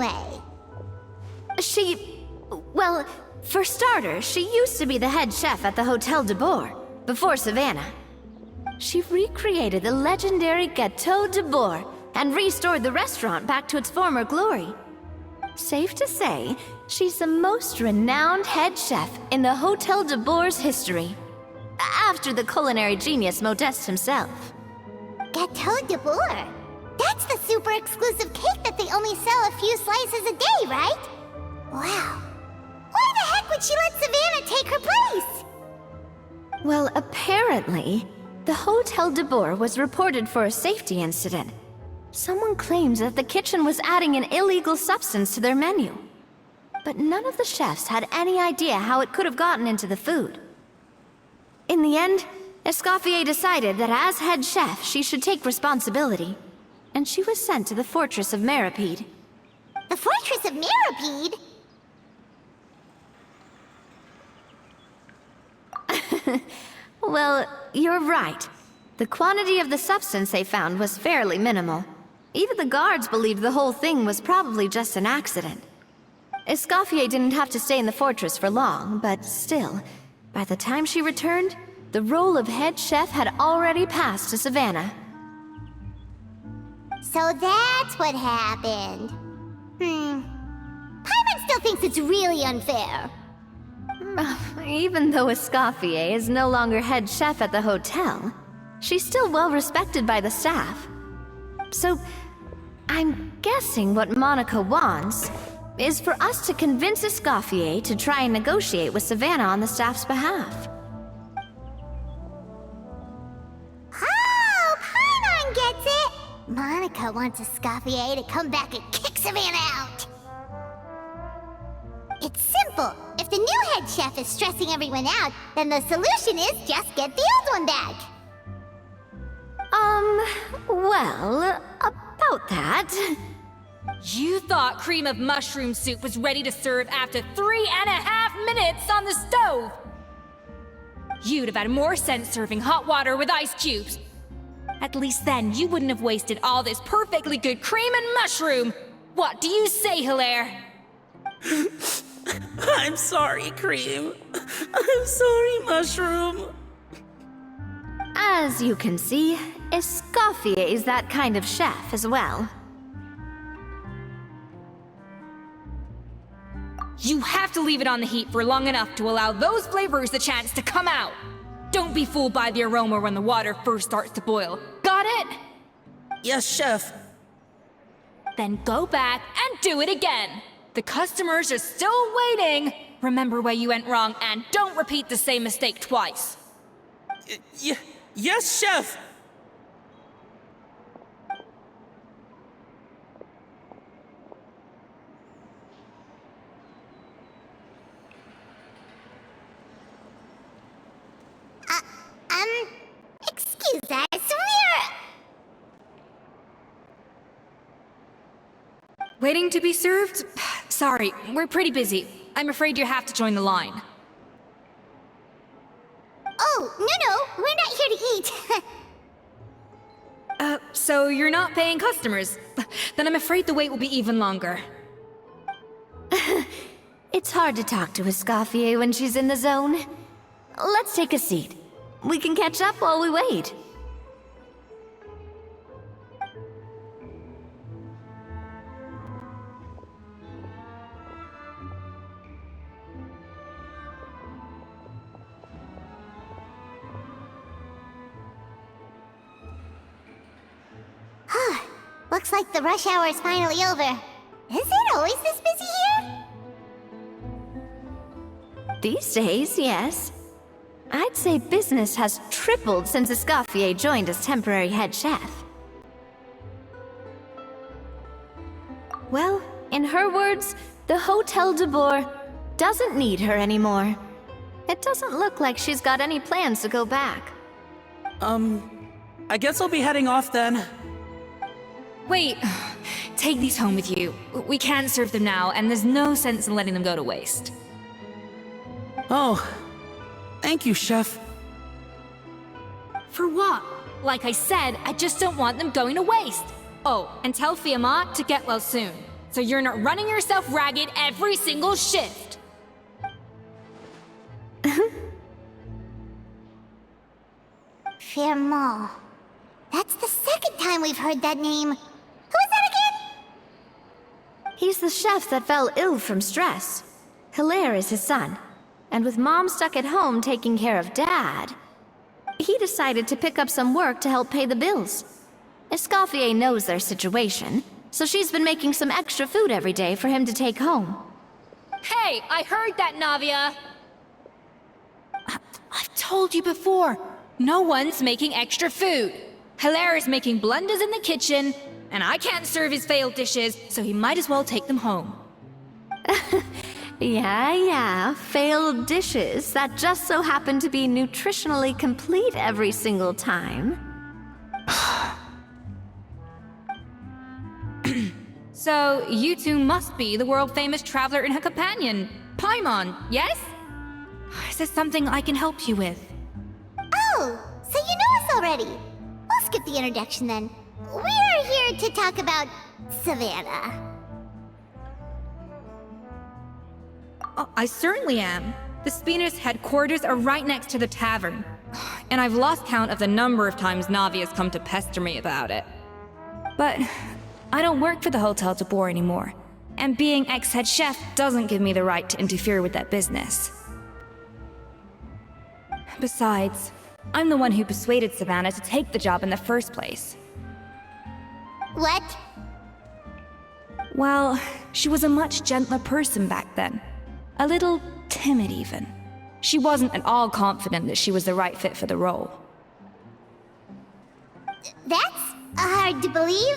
anyway? Well, for starters, she used to be the head chef at the Hotel de Boer, before Savannah. She recreated the legendary Gâteau de Boer and restored the restaurant back to its former glory. Safe to say, she's the most renowned head chef in the Hotel de Boer's history. After the culinary genius Modeste himself. Gâteau de Boer? That's the super exclusive cake that they only sell a few slices a day, right? Wow. Why the heck would she let Savannah take her place? Well, apparently, the Hotel de Boer was reported for a safety incident. Someone claims that the kitchen was adding an illegal substance to their menu. But none of the chefs had any idea how it could have gotten into the food. In the end, Escoffier decided that as head chef, she should take responsibility. And she was sent to the Fortress of Meripede. The Fortress of Meripede? Well, you're right. The quantity of the substance they found was fairly minimal. Even the guards believed the whole thing was probably just an accident. Escoffier didn't have to stay in the fortress for long, but still, by the time she returned, the role of head chef had already passed to Savannah. So that's what happened. Paimon still thinks it's really unfair. Even though Escoffier is no longer head chef at the hotel, she's still well respected by the staff. So, I'm guessing what Monica wants is for us to convince Escoffier to try and negotiate with Savannah on the staff's behalf. Oh, Paimon gets it! Monica wants Escoffier to come back and kick Savannah out! It's simple. If the new head chef is stressing everyone out, then the solution is just get the old one back. Well, about that... You thought cream of mushroom soup was ready to serve after 3.5 minutes on the stove! You'd have had more sense serving hot water with ice cubes. At least then, you wouldn't have wasted all this perfectly good cream and mushroom! What do you say, Hilaire? I'm sorry, Cream. I'm sorry, Mushroom. As you can see, Escoffier is that kind of chef as well. You have to leave it on the heat for long enough to allow those flavors the chance to come out. Don't be fooled by the aroma when the water first starts to boil. Got it? Yes, Chef. Then go back and do it again. The customers are still waiting. Remember where you went wrong and don't repeat the same mistake twice. Yes, Chef. Excuse us, Waiting to be served? Sorry, we're pretty busy. I'm afraid you have to join the line. Oh, no, we're not here to eat. So you're not paying customers? Then I'm afraid the wait will be even longer. It's hard to talk to Escoffier when she's in the zone. Let's take a seat. We can catch up while we wait. Looks like the rush hour is finally over. Is it always this busy here? These days, yes. I'd say business has tripled since Escoffier joined as temporary head chef. Well, in her words, the Hotel de Boer doesn't need her anymore. It doesn't look like she's got any plans to go back. I guess I'll be heading off then. Wait, take these home with you. We can't serve them now, and there's no sense in letting them go to waste. Oh, thank you, Chef. For what? Like I said, I just don't want them going to waste. Oh, and tell Fiamat to get well soon. so you're not running yourself ragged every single shift. Firmo. That's the second time we've heard that name. Who is that again? He's the chef that fell ill from stress. Hilaire is his son. And with Mom stuck at home taking care of Dad, he decided to pick up some work to help pay the bills. Escoffier knows their situation, so she's been making some extra food every day for him to take home. Hey, I heard that, Navia! I've told you before, no one's making extra food. Hilaire is making blunders in the kitchen, and I can't serve his failed dishes, so he might as well take them home. Yeah, failed dishes that just so happen to be nutritionally complete every single time. So, you two must be the world-famous traveler and her companion, Paimon, yes? Is there something I can help you with? Oh, so you know us already. We'll skip the introduction then. We're here to talk about Savannah. Oh, I certainly am. The Spina's headquarters are right next to the tavern. And I've lost count of the number of times Navi has come to pester me about it. But I don't work for the Hotel de Boer anymore. And being ex-head chef doesn't give me the right to interfere with that business. Besides, I'm the one who persuaded Savannah to take the job in the first place. What? Well, she was a much gentler person back then. A little timid, even. She wasn't at all confident that she was the right fit for the role. That's hard to believe.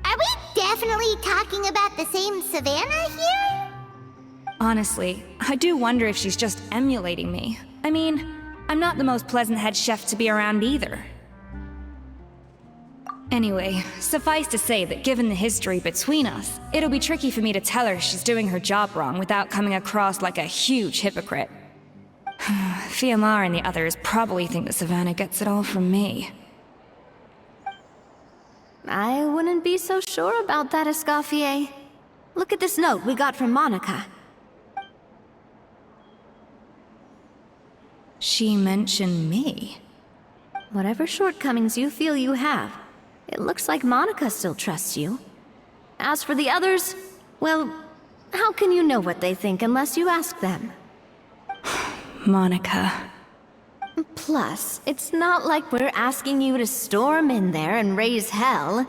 Are we definitely talking about the same Savannah here? Honestly, I do wonder if she's just emulating me. I mean, I'm not the most pleasant head chef to be around either. Anyway, suffice to say that given the history between us, it'll be tricky for me to tell her she's doing her job wrong without coming across like a huge hypocrite. Fiamar and the others probably think that Savannah gets it all from me. I wouldn't be so sure about that, Escoffier. Look at this note we got from Monica. She mentioned me. Whatever shortcomings you feel you have, it looks like Monica still trusts you. As for the others, well, how can you know what they think unless you ask them? Monica. Plus, it's not like we're asking you to storm in there and raise hell.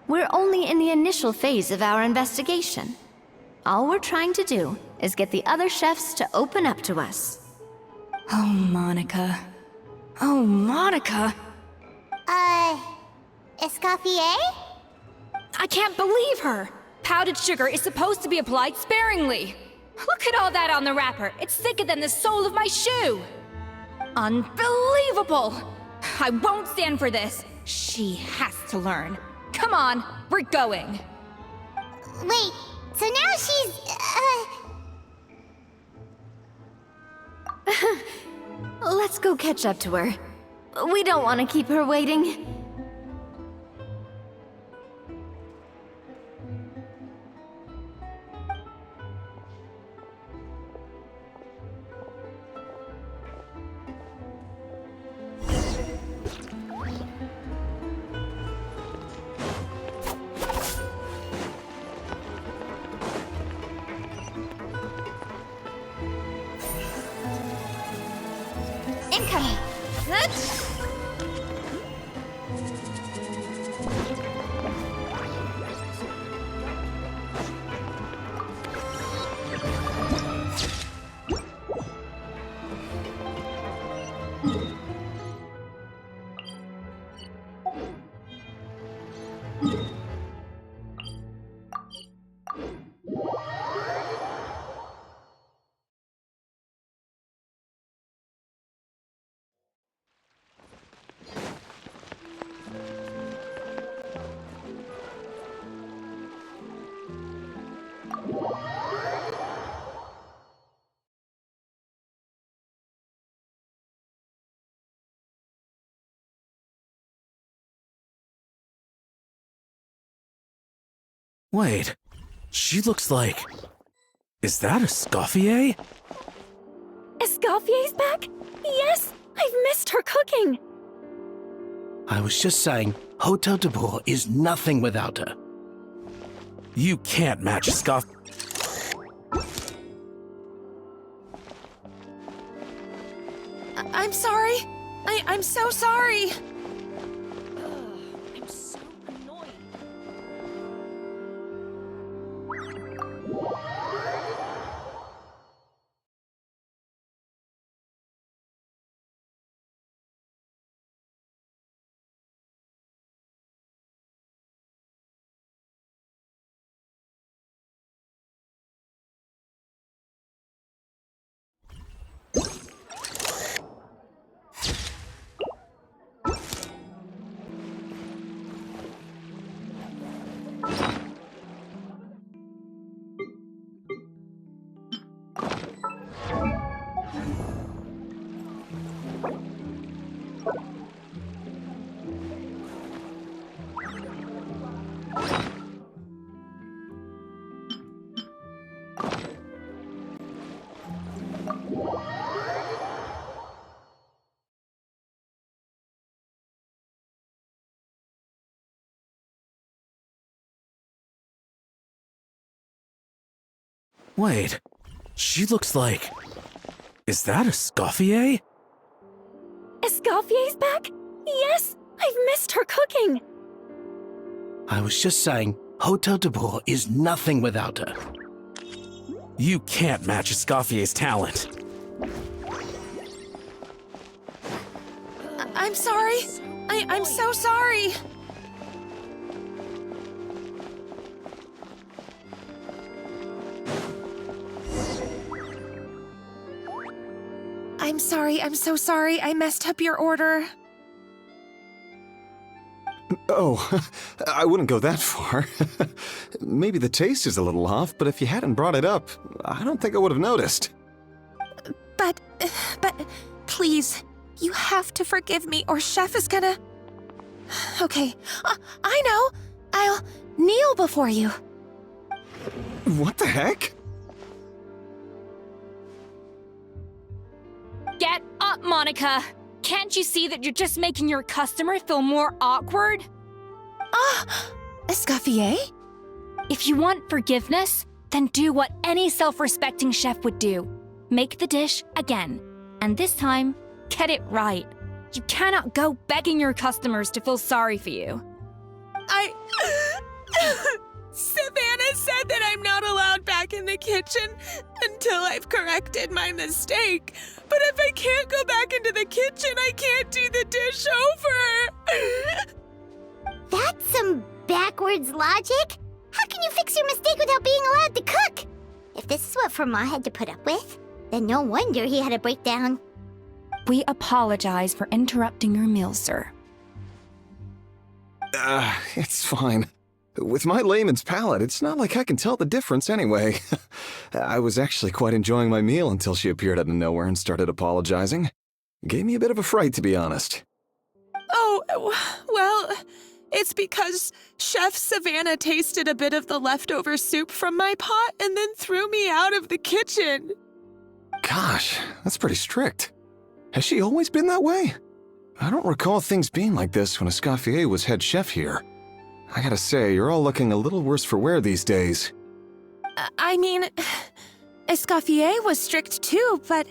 We're only in the initial phase of our investigation. All we're trying to do is get the other chefs to open up to us. Oh, Monica. Oh, Monica! Escoffier? I can't believe her! Powdered sugar is supposed to be applied sparingly. Look at all that on the wrapper. It's thicker than the sole of my shoe. Unbelievable! I won't stand for this. She has to learn. Come on, we're going. Wait, so now she's, Let's go catch up to her. We don't want to keep her waiting. incoming. Wait, she looks like... Is that Escoffier? Escoffier's back? Yes! I've missed her cooking! I was just saying, Hotel de Boer is nothing without her. You can't match Escoff... I'm sorry. I'm so sorry. I'm so annoyed. Wait, she looks like... Is that Escoffier? Escoffier's back? Yes! I've missed her cooking! I was just saying, Hotel de Boer is nothing without her. You can't match Escoffier's talent. I'm sorry. I'm so sorry. I'm sorry. I'm so sorry. I messed up your order. Oh, I wouldn't go that far. Maybe the taste is a little off, but if you hadn't brought it up, I don't think I would have noticed. But, please, you have to forgive me or Chef is gonna... Okay, I know. I'll kneel before you. What the heck? Get up, Monica! Can't you see that you're just making your customer feel more awkward? Escoffier? If you want forgiveness, then do what any self-respecting chef would do. Make the dish again. And this time, get it right. You cannot go begging your customers to feel sorry for you. Savannah said that I'm not allowed back in the kitchen until I've corrected my mistake. But if I can't go back into the kitchen, I can't do the dish over. That's some backwards logic. How can you fix your mistake without being allowed to cook? If this is what Fermat had to put up with, then no wonder he had a breakdown. We apologize for interrupting your meal, sir. It's fine. With my layman's palate, it's not like I can tell the difference anyway. I was actually quite enjoying my meal until she appeared out of nowhere and started apologizing. Gave me a bit of a fright, to be honest. Oh, well, it's because Chef Savannah tasted a bit of the leftover soup from my pot and then threw me out of the kitchen. Gosh, that's pretty strict. Has she always been that way? I don't recall things being like this when Escoffier was head chef here. I gotta say, you're all looking a little worse for wear these days. I mean, Escoffier was strict too, but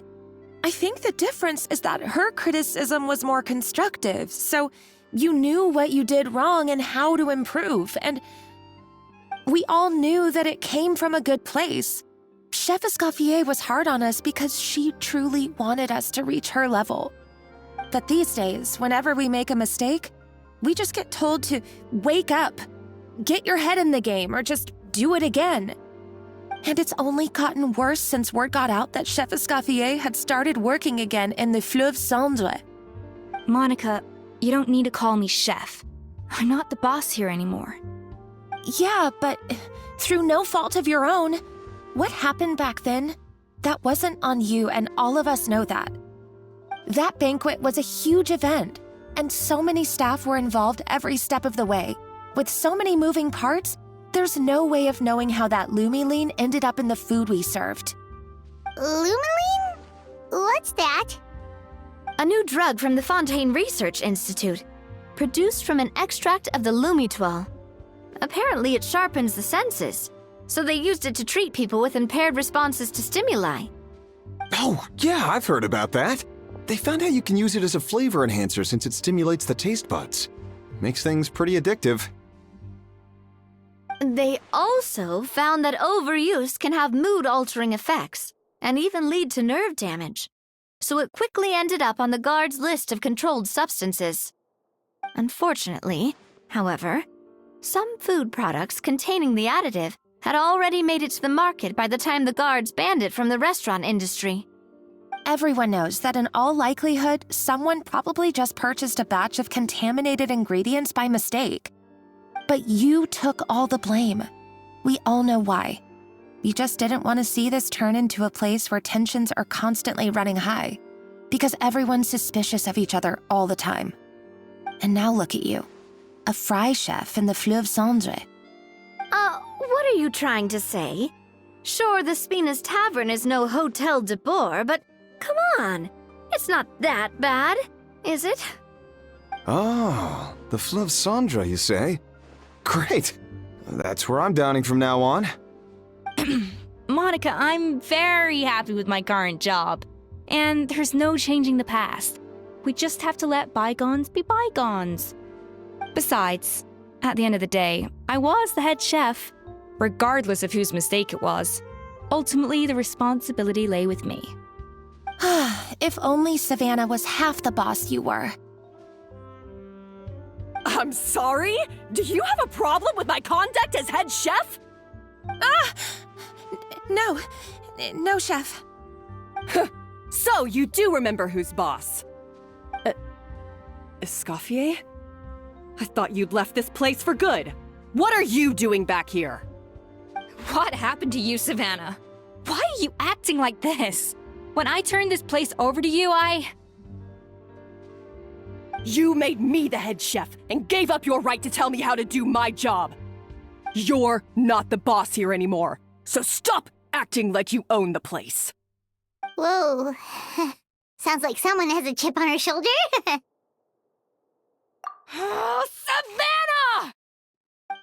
I think the difference is that her criticism was more constructive, so you knew what you did wrong and how to improve, and we all knew that it came from a good place. Chef Escoffier was hard on us because she truly wanted us to reach her level. But these days, whenever we make a mistake, we just get told to wake up, get your head in the game, or just do it again. And it's only gotten worse since word got out that Chef Escoffier had started working again in the Fleuve Cendre. Monica, you don't need to call me chef. I'm not the boss here anymore. Yeah, but through no fault of your own, what happened back then, that wasn't on you, and all of us know that. That banquet was a huge event, and so many staff were involved every step of the way. With so many moving parts, There's no way of knowing how that lumiline ended up in the food we served. Lumiline? What's that? A new drug from the Fontaine Research Institute, produced from an extract of the Lumitoile. Apparently it sharpens the senses, so they used it to treat people with impaired responses to stimuli. Oh, yeah, I've heard about that. They found out you can use it as a flavor enhancer since it stimulates the taste buds. Makes things pretty addictive. They also found that overuse can have mood-altering effects and even lead to nerve damage, so it quickly ended up on the guard's list of controlled substances. Unfortunately, however, some food products containing the additive had already made it to the market by the time the guards banned it from the restaurant industry. Everyone knows that in all likelihood, someone probably just purchased a batch of contaminated ingredients by mistake. But you took all the blame. We all know why. You just didn't want to see this turn into a place where tensions are constantly running high, because everyone's suspicious of each other all the time. And now look at you, a fry chef in the Fleuve Cendre. What are you trying to say? Sure, the Spina's Tavern is no Hotel de Boer, but come on, it's not that bad, is it? Oh, the Fleuve Cendre, you say? Great. That's where I'm dining from now on. Monica, I'm very happy with my current job. And there's no changing the past. We just have to let bygones be bygones. Besides, at the end of the day, I was the head chef, regardless of whose mistake it was. Ultimately, the responsibility lay with me. If only Savannah was half the boss you were. I'm sorry? Do you have a problem with my conduct as head chef? No, chef. So you do remember who's boss? Escoffier? I thought you'd left this place for good. What are you doing back here? What happened to you, Savannah? Why are you acting like this? When I turned this place over to you, You made me the head chef and gave up your right to tell me how to do my job. You're not the boss here anymore, so stop acting like you own the place. Whoa. Sounds like someone has a chip on her shoulder. Oh, Savannah!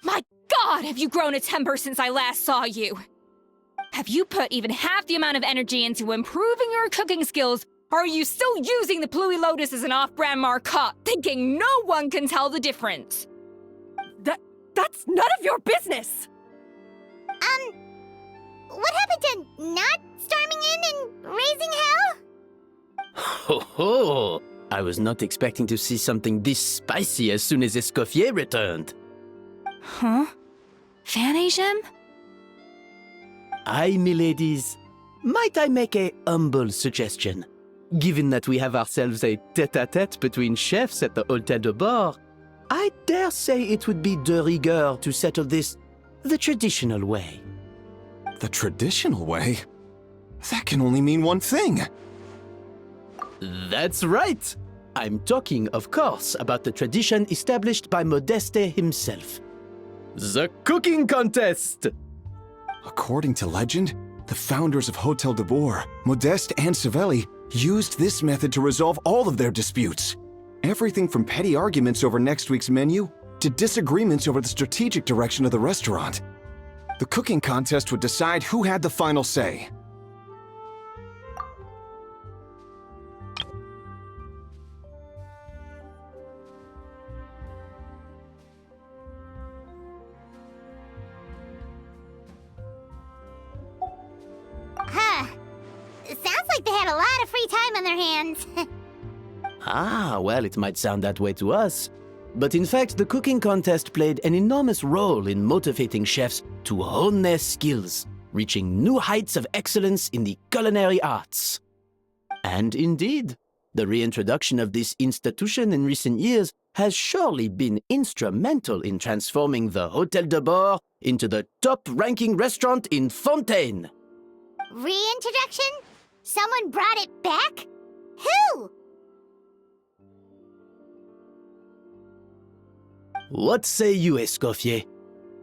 My God, have you grown a temper since I last saw you? Have you put even half the amount of energy into improving your cooking skills, or are you still using the Pluie Lotus as an off-brand marcotte, thinking no one can tell the difference? That's none of your business! What happened to not storming in and raising hell? Ho ho! I was not expecting to see something this spicy as soon as Escoffier returned. Huh? Fan Asian? Aye, miladies. Might I make a humble suggestion? Given that we have ourselves a tête-à-tête between chefs at the Hotel de Boer, I dare say it would be de rigueur to settle this the traditional way. The traditional way? That can only mean one thing. That's right! I'm talking, of course, about the tradition established by Modeste himself. The cooking contest! According to legend, the founders of Hotel de Boer, Modeste and Savelli, used this method to resolve all of their disputes. Everything from petty arguments over next week's menu to disagreements over the strategic direction of the restaurant. The cooking contest would decide who had the final say. Huh. Sounds like they had a lot of free time on their hands. Ah, well, it might sound that way to us. But in fact, the cooking contest played an enormous role in motivating chefs to hone their skills, reaching new heights of excellence in the culinary arts. And indeed, the reintroduction of this institution in recent years has surely been instrumental in transforming the Hotel de Boer into the top-ranking restaurant in Fontaine. Reintroduction? Someone brought it back? Who? What say you, Escoffier?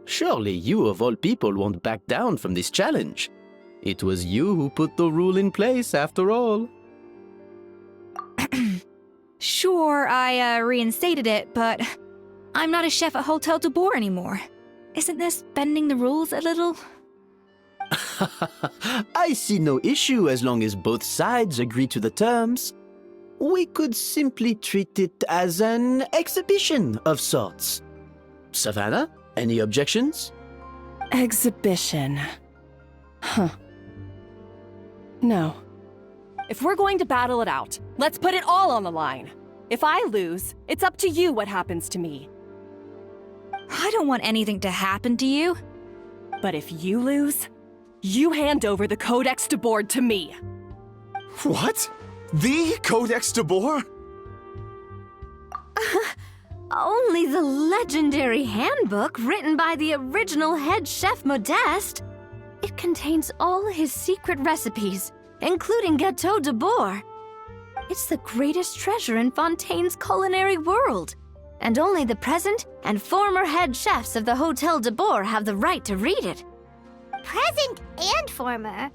Surely you of all people won't back down from this challenge. It was you who put the rule in place after all. Sure, I reinstated it, but I'm not a chef at Hotel de Boer anymore. Isn't this bending the rules a little? I see no issue as long as both sides agree to the terms. We could simply treat it as an exhibition of sorts. Savannah, any objections? Exhibition. Huh. No. If we're going to battle it out, let's put it all on the line. If I lose, it's up to you what happens to me. I don't want anything to happen to you. But if you lose, you hand over the Codex de Boer to me. What? The Codex de Boer? Only the legendary handbook written by the original head chef Modeste. It contains all his secret recipes, including Gâteau de Boer. It's the greatest treasure in Fontaine's culinary world, and only the present and former head chefs of the Hotel de Boer have the right to read it. Present and former.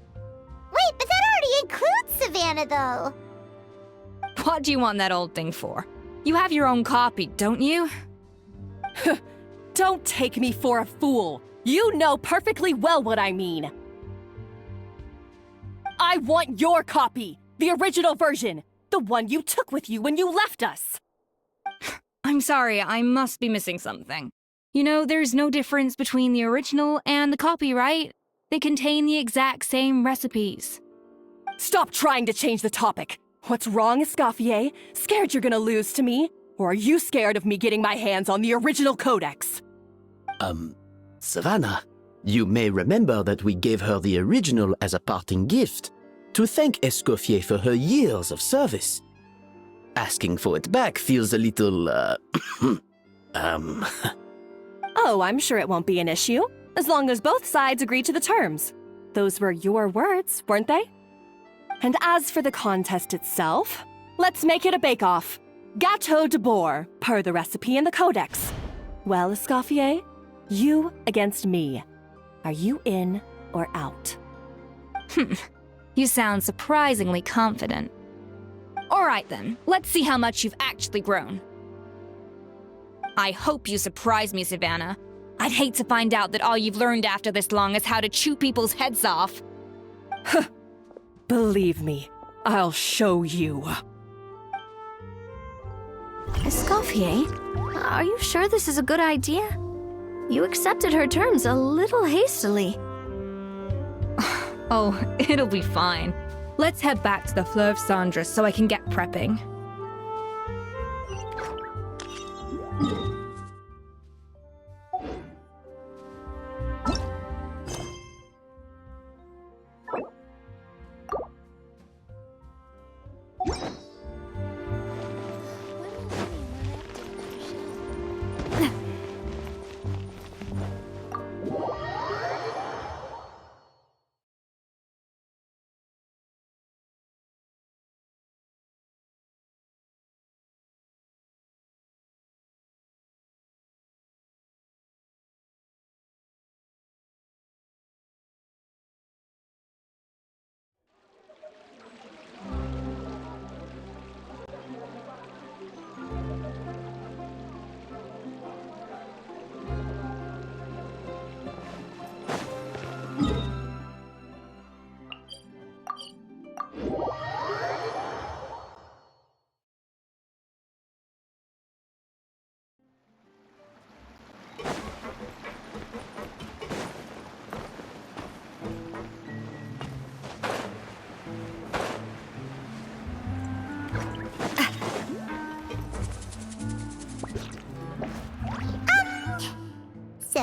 Wait, but that already includes Savannah, though. What do you want that old thing for? You have your own copy, don't you? Don't take me for a fool. You know perfectly well what I mean. I want your copy, the original version, the one you took with you when you left us. I'm sorry, I must be missing something. You know, there's no difference between the original and the copy, right? They contain the exact same recipes. Stop trying to change the topic. What's wrong, Escoffier? Scared you're gonna lose to me? Or are you scared of me getting my hands on the original Codex? Savannah, you may remember that we gave her the original as a parting gift to thank Escoffier for her years of service. Asking for it back feels a little, Oh, I'm sure it won't be an issue, as long as both sides agree to the terms. Those were your words, weren't they? And as for the contest itself, let's make it a bake-off. Gâteau de Boer, per the recipe in the Codex. Well, Escoffier, you against me. Are you in or out? You sound surprisingly confident. All right then, let's see how much you've actually grown. I hope you surprise me, Savannah. I'd hate to find out that all you've learned after this long is how to chew people's heads off. Believe me, I'll show you. Escoffier, are you sure this is a good idea? You accepted her terms a little hastily. Oh, it'll be fine. Let's head back to the Fleuve Cendres so I can get prepping. So,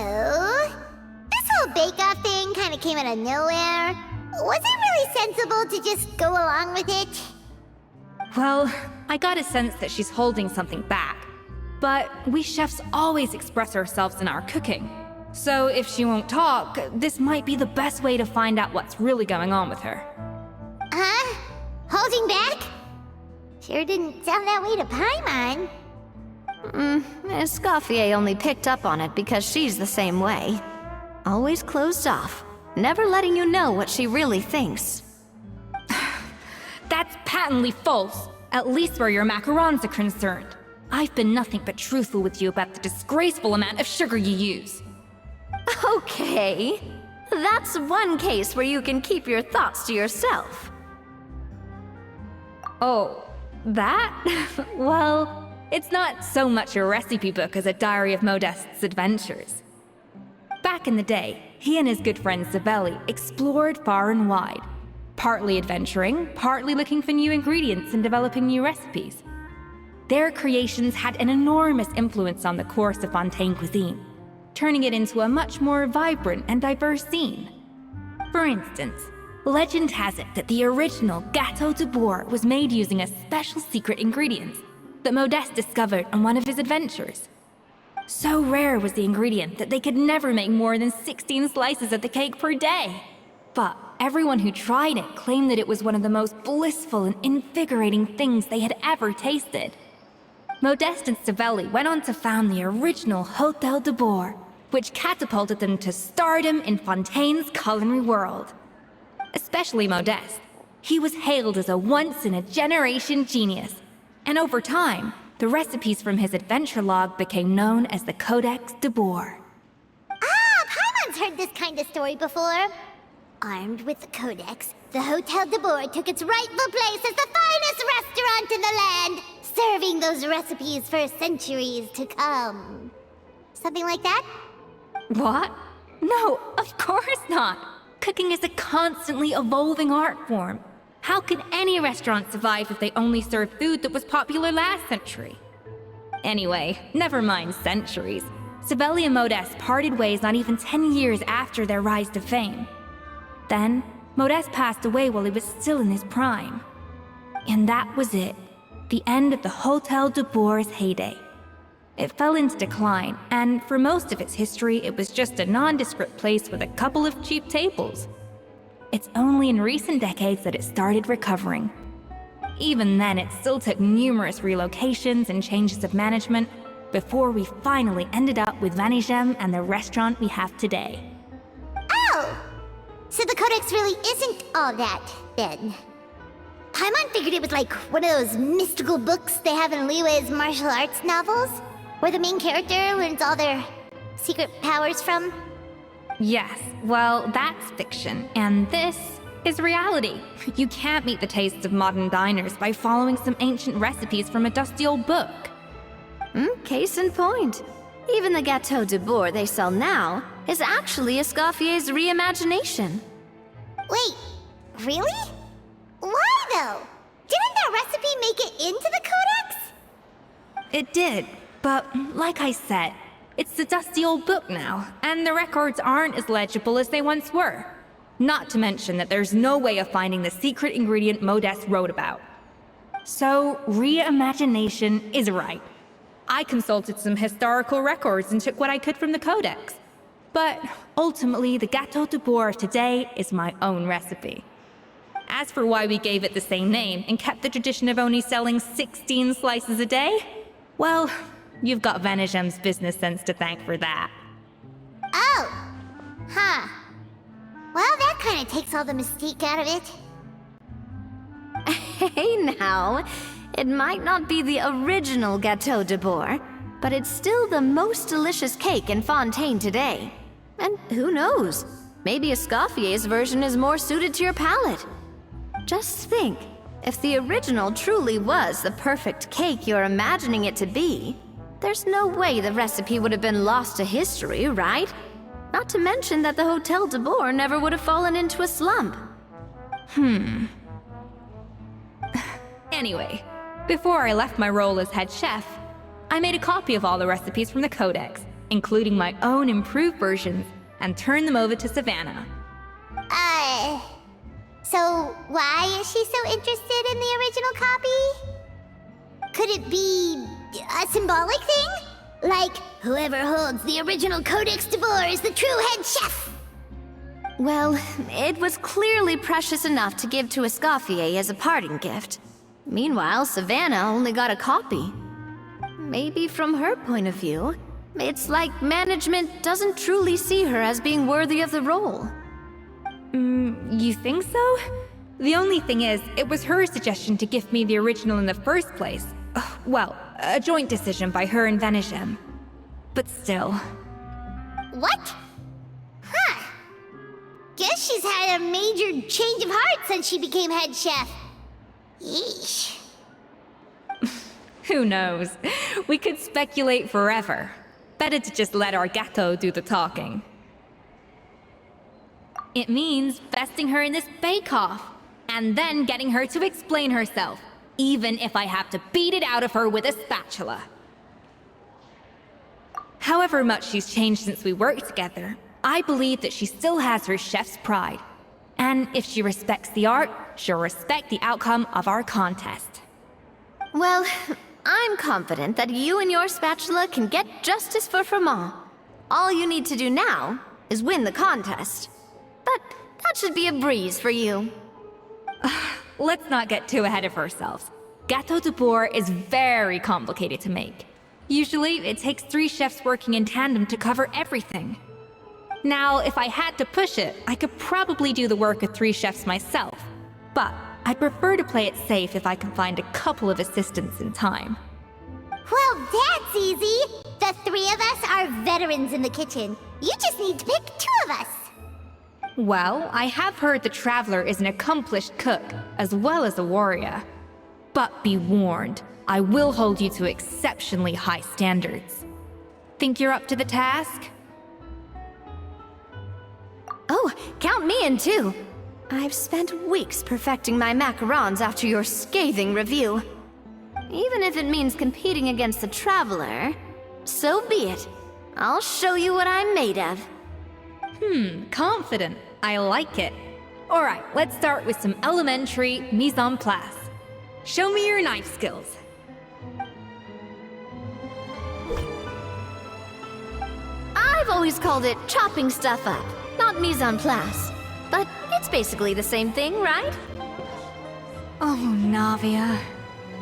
this whole bake-off thing kind of came out of nowhere. Was it really sensible to just go along with it? Well, I got a sense that she's holding something back. But we chefs always express ourselves in our cooking. So if she won't talk, this might be the best way to find out what's really going on with her. Huh? Holding back? Sure didn't sound that way to Paimon. Escoffier only picked up on it because she's the same way. Always closed off, never letting you know what she really thinks. That's patently false, at least where your macarons are concerned. I've been nothing but truthful with you about the disgraceful amount of sugar you use. Okay, that's one case where you can keep your thoughts to yourself. Oh, that? Well, it's not so much a recipe book as a diary of Modeste's adventures. Back in the day, he and his good friend Savelli explored far and wide, partly adventuring, partly looking for new ingredients and developing new recipes. Their creations had an enormous influence on the course of Fontaine cuisine, turning it into a much more vibrant and diverse scene. For instance, legend has it that the original Gâteau de Bourg was made using a special secret ingredient that Modeste discovered on one of his adventures. So rare was the ingredient that they could never make more than 16 slices of the cake per day. But everyone who tried it claimed that it was one of the most blissful and invigorating things they had ever tasted. Modeste and Savelli went on to found the original Hôtel de Bourg, which catapulted them to stardom in Fontaine's culinary world. Especially Modeste. He was hailed as a once-in-a-generation genius, and over time, the recipes from his adventure log became known as the Codex de Bourg. Ah, Paimon's heard this kind of story before. Armed with the Codex, the Hôtel de Bourg took its rightful place as the finest restaurant in the land, serving those recipes for centuries to come. Something like that? What? No, of course not. Cooking is a constantly evolving art form. How could any restaurant survive if they only served food that was popular last century? Anyway, never mind centuries. Savelli and Modeste parted ways not even 10 years after their rise to fame. Then, Modeste passed away while he was still in his prime. And that was it. The end of the Hôtel de Bourg's heyday. It fell into decline, and for most of its history, it was just a nondescript place with a couple of cheap tables. It's only in recent decades that it started recovering. Even then, it still took numerous relocations and changes of management before we finally ended up with Vanigem and the restaurant we have today. Oh! So the Codex really isn't all that, then. Paimon figured it was like one of those mystical books they have in Liue's martial arts novels, where the main character learns all their secret powers from. Yes, well, that's fiction, and this is reality. You can't meet the tastes of modern diners by following some ancient recipes from a dusty old book. Case in point. Even the Gâteau de Bourg they sell now is actually Escoffier's reimagination. Wait, really? Why though? Didn't that recipe make it into the Codex? It did, but like I said, it's a dusty old book now, and the records aren't as legible as they once were. Not to mention that there's no way of finding the secret ingredient Modeste wrote about. So, reimagination is right. I consulted some historical records and took what I could from the Codex. But ultimately, the Gâteau de Bourg of today is my own recipe. As for why we gave it the same name and kept the tradition of only selling 16 slices a day, well, you've got Vanigem's business sense to thank for that. Oh! Huh. Well, that kind of takes all the mystique out of it. Hey now, it might not be the original Gâteau de Bourg, but it's still the most delicious cake in Fontaine today. And who knows, maybe Escoffier's version is more suited to your palate. Just think, if the original truly was the perfect cake you're imagining it to be, there's no way the recipe would have been lost to history, right? Not to mention that the Hôtel de Bourg never would have fallen into a slump. Anyway, before I left my role as head chef, I made a copy of all the recipes from the Codex, including my own improved versions, and turned them over to Savannah. So why is she so interested in the original copy? Could it be a symbolic thing? Like, whoever holds the original Codex de Bourg is the true head chef? Well, it was clearly precious enough to give to Escoffier as a parting gift. Meanwhile, Savannah only got a copy. maybe from her point of view, it's like management doesn't truly see her as being worthy of the role. You think so? The only thing is, it was her suggestion to give me the original in the first place. Well, a joint decision by her and Venisham. But still. What? Huh. Guess she's had a major change of heart since she became head chef. Yeesh. Who knows? We could speculate forever. Better to just let our Gato do the talking. It means besting her in this bake-off, and then getting her to explain herself, even if I have to beat it out of her with a spatula. However much she's changed since we worked together, I believe that she still has her chef's pride. And if she respects the art, she'll respect the outcome of our contest. Well, I'm confident that you and your spatula can get justice for Froment. All you need to do now is win the contest. But that should be a breeze for you. Let's not get too ahead of ourselves. Gâteau de Bourg is very complicated to make. Usually, it takes 3 chefs working in tandem to cover everything. Now, if I had to push it, I could probably do the work of 3 chefs myself. But I'd prefer to play it safe if I can find a couple of assistants in time. Well, that's easy. The 3 of us are veterans in the kitchen. You just need to pick 2 of us. Well, I have heard the Traveler is an accomplished cook, as well as a warrior. But be warned, I will hold you to exceptionally high standards. Think you're up to the task? Oh, count me in too. I've spent weeks perfecting my macarons after your scathing review. Even if it means competing against the Traveler, so be it. I'll show you what I'm made of. Confident. I like it. Alright, let's start with some elementary mise en place. Show me your knife skills. I've always called it chopping stuff up, not mise en place. But it's basically the same thing, right? Oh, Navia.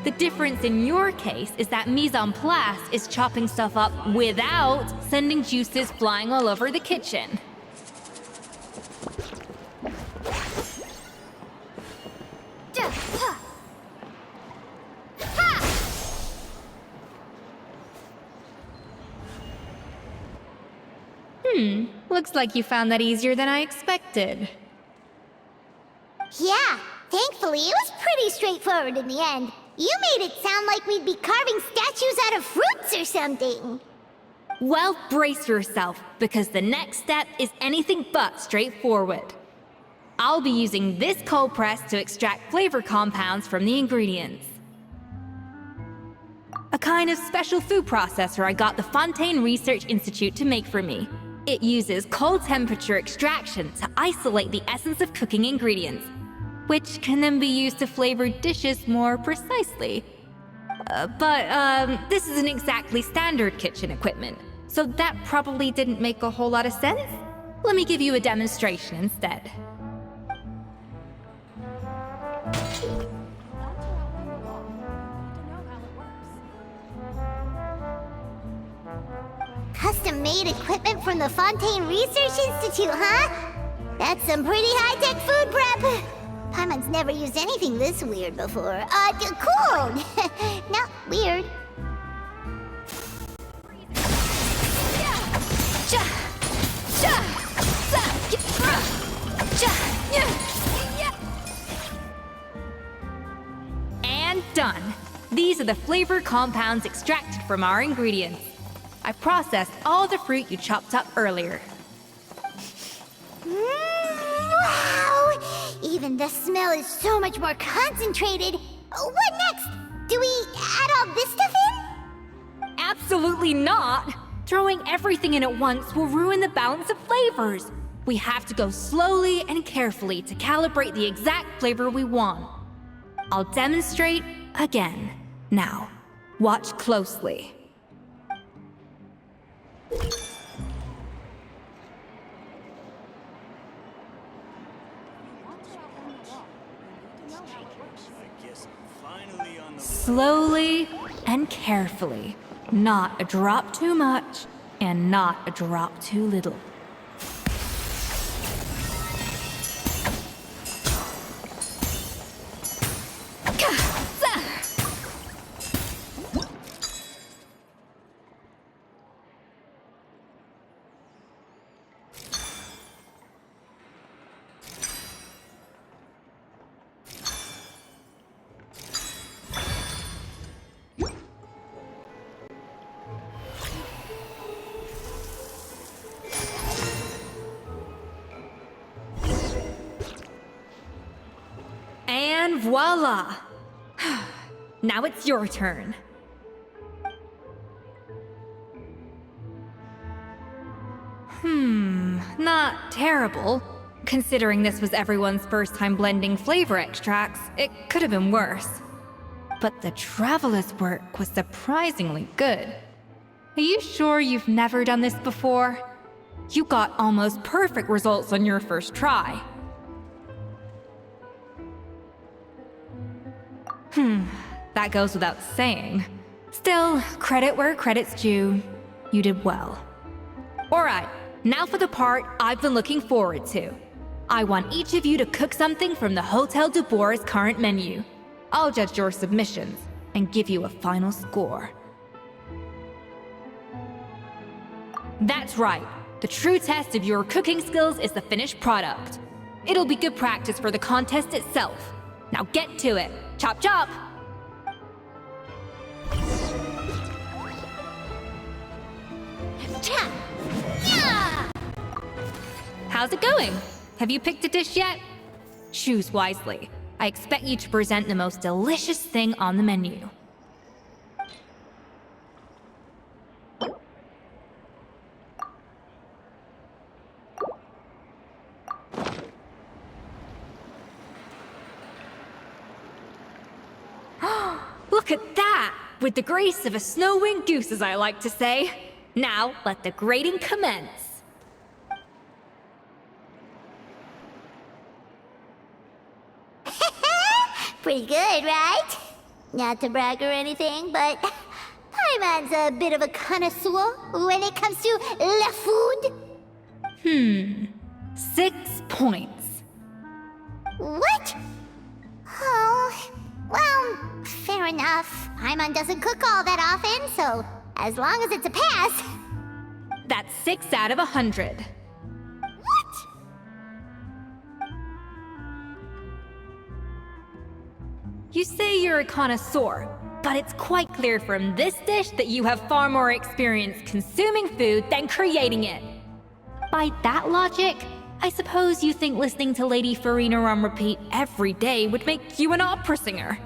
The difference in your case is that mise en place is chopping stuff up without sending juices flying all over the kitchen. Looks like you found that easier than I expected. Yeah, thankfully it was pretty straightforward in the end. You made it sound like we'd be carving statues out of fruits or something. Well, brace yourself, because the next step is anything but straightforward. I'll be using this cold press to extract flavor compounds from the ingredients. A kind of special food processor I got the Fontaine Research Institute to make for me. It uses cold temperature extraction to isolate the essence of cooking ingredients, which can then be used to flavor dishes more precisely. But this isn't exactly standard kitchen equipment, so that probably didn't make a whole lot of sense. Let me give you a demonstration instead. Custom-made equipment from the Fontaine Research Institute, huh? That's some pretty high-tech food prep. Paimon's never used anything this weird before. Cool! No, weird. And done. These are the flavor compounds extracted from our ingredients. I processed all the fruit you chopped up earlier. Wow! Even the smell is so much more concentrated. What next? Do we add all this stuff in? Absolutely not! Throwing everything in at once will ruin the balance of flavors. We have to go slowly and carefully to calibrate the exact flavor we want. I'll demonstrate again. Now, watch closely. Slowly and carefully. Not a drop too much, and not a drop too little. And voila! Now it's your turn. Not terrible. Considering this was everyone's first time blending flavor extracts, it could have been worse. But the Traveler's work was surprisingly good. Are you sure you've never done this before? You got almost perfect results on your first try. That goes without saying. Still, credit where credit's due. You did well. Alright, now for the part I've been looking forward to. I want each of you to cook something from the Hotel du Bourg's current menu. I'll judge your submissions and give you a final score. That's right. The true test of your cooking skills is the finished product. It'll be good practice for the contest itself. Now get to it. Chop chop! Cha! Yeah! How's it going? Have you picked a dish yet? Choose wisely. I expect you to present the most delicious thing on the menu. Look at that! With the grace of a snow-winged goose, as I like to say. Now, let the grating commence. Pretty good, right? Not to brag or anything, but Paimon's a bit of a connoisseur when it comes to la food. 6 points. What? Oh, well, fair enough. Paimon doesn't cook all that often, so as long as it's a pass. That's 6 out of 100. What? You say you're a connoisseur, but it's quite clear from this dish that you have far more experience consuming food than creating it. By that logic, I suppose you think listening to Lady Farina on repeat every day would make you an opera singer.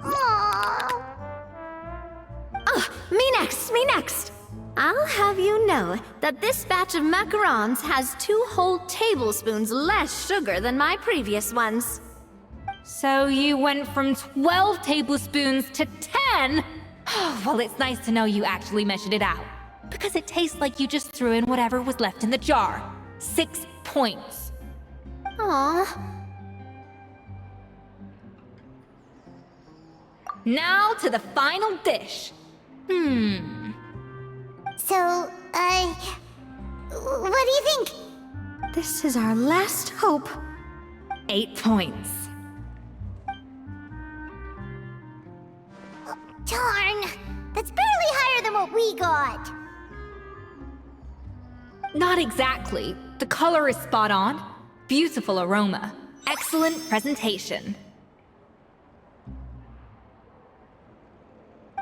Aww. Me next, me next! I'll have you know that this batch of macarons has 2 whole tablespoons less sugar than my previous ones. So you went from 12 tablespoons to 10? Well, it's nice to know you actually measured it out. Because it tastes like you just threw in whatever was left in the jar. 6 points. Aw. Now to the final dish. So, what do you think? This is our last hope. 8 points. Darn, that's barely higher than what we got. Not exactly. The color is spot on. Beautiful aroma. Excellent presentation.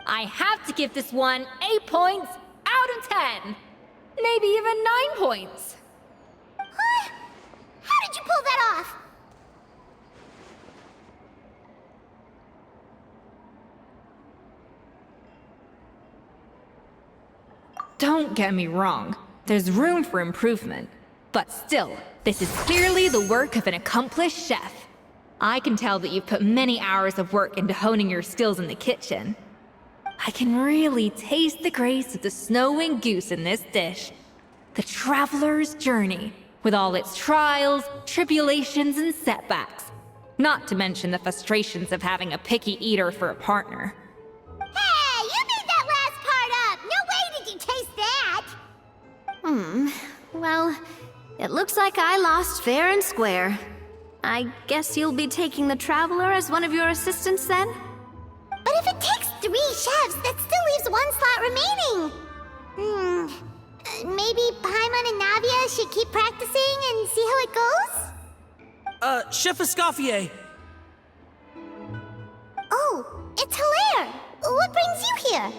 I have to give this one 8 points out of 10. Maybe even 9 points. Huh? How did you pull that off? Don't get me wrong. There's room for improvement. But still, this is clearly the work of an accomplished chef. I can tell that you've put many hours of work into honing your skills in the kitchen. I can really taste the grace of the snow-winged goose in this dish. The traveler's journey, with all its trials, tribulations, and setbacks. Not to mention the frustrations of having a picky eater for a partner. Hey, you made that last part It looks like I lost fair and square. I guess you'll be taking the Traveler as one of your assistants then? But if it takes 3 chefs, that still leaves 1 slot remaining. Maybe Paimon and Navia should keep practicing and see how it goes? Chef Escoffier! Oh, it's Hilaire! What brings you here?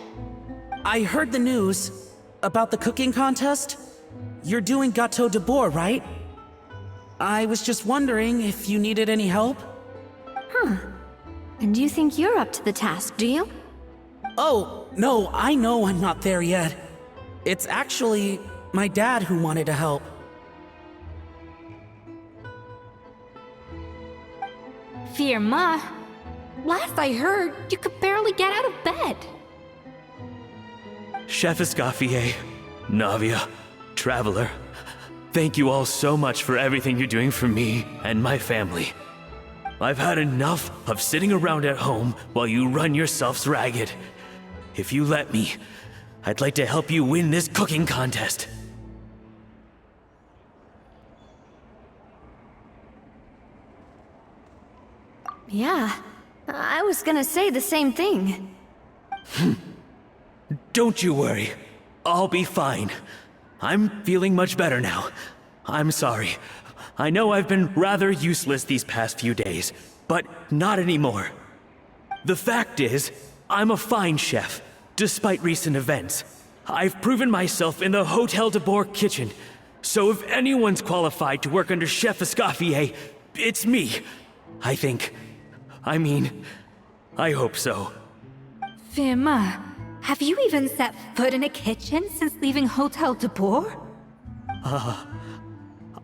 I heard the news about the cooking contest. You're doing Gâteau de Bois, right? I was just wondering if you needed any help? And you think you're up to the task, do you? Oh, no, I know I'm not there yet. It's actually my dad who wanted to help. Firma, last I heard, you could barely get out of bed. Chef Escoffier, Navia, Traveler, thank you all so much for everything you're doing for me and my family. I've had enough of sitting around at home while you run yourselves ragged. If you let me, I'd like to help you win this cooking contest. Yeah, I was gonna say the same thing. Don't you worry. I'll be fine. I'm feeling much better now. I'm sorry. I know I've been rather useless these past few days, but not anymore. The fact is, I'm a fine chef, despite recent events. I've proven myself in the Hotel de Bois kitchen, so if anyone's qualified to work under Chef Escoffier, it's me. I think. I hope so. Firma, have you even set foot in a kitchen since leaving Hotel de Bois?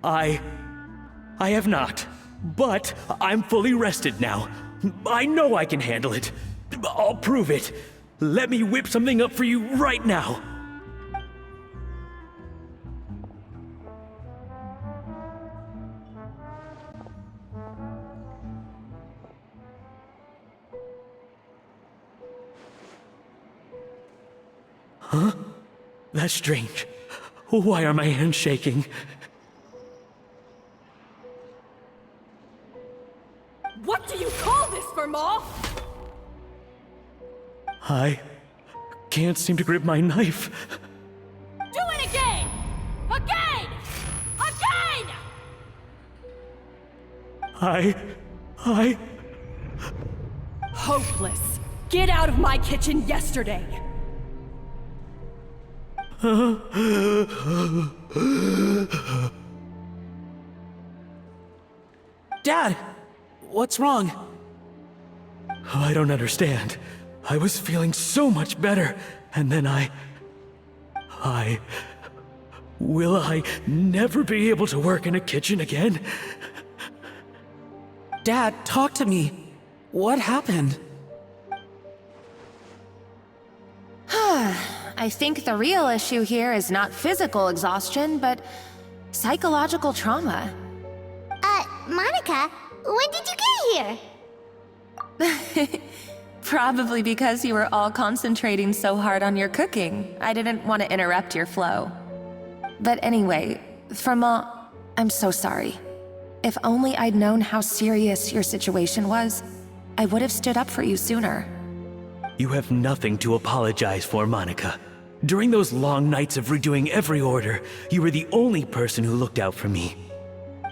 I have not, but I'm fully rested now. I know I can handle it. I'll prove it. Let me whip something up for you right now. Huh? That's strange. Why are my hands shaking? What do you call this, Firma? I can't seem to grip my knife. Do it again! Again! Again! I... Hopeless. Get out of my kitchen yesterday. Dad, what's wrong? I don't understand. I was feeling so much better, and then Will I never be able to work in a kitchen again? Dad, talk to me. What happened? I think the real issue here is not physical exhaustion, but psychological trauma. Monica, when did you get here? Probably because you were all concentrating so hard on your cooking. I didn't want to interrupt your flow. But anyway, Firma, I'm so sorry. If only I'd known how serious your situation was, I would have stood up for you sooner. You have nothing to apologize for, Monica. During those long nights of redoing every order, you were the only person who looked out for me.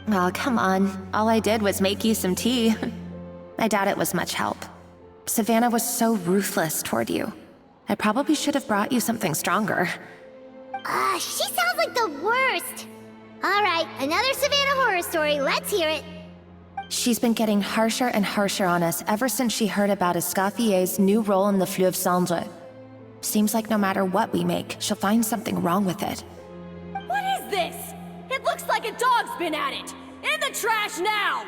Oh, come on. All I did was make you some tea. I doubt it was much help. Savannah was so ruthless toward you. I probably should have brought you something stronger. She sounds like the worst. All right, another Savannah horror story. Let's hear it. She's been getting harsher and harsher on us ever since she heard about Escoffier's new role in the Fleuve Cendre. Seems like no matter what we make, she'll find something wrong with it. What is this? It looks like a dog's been at it! In the trash now!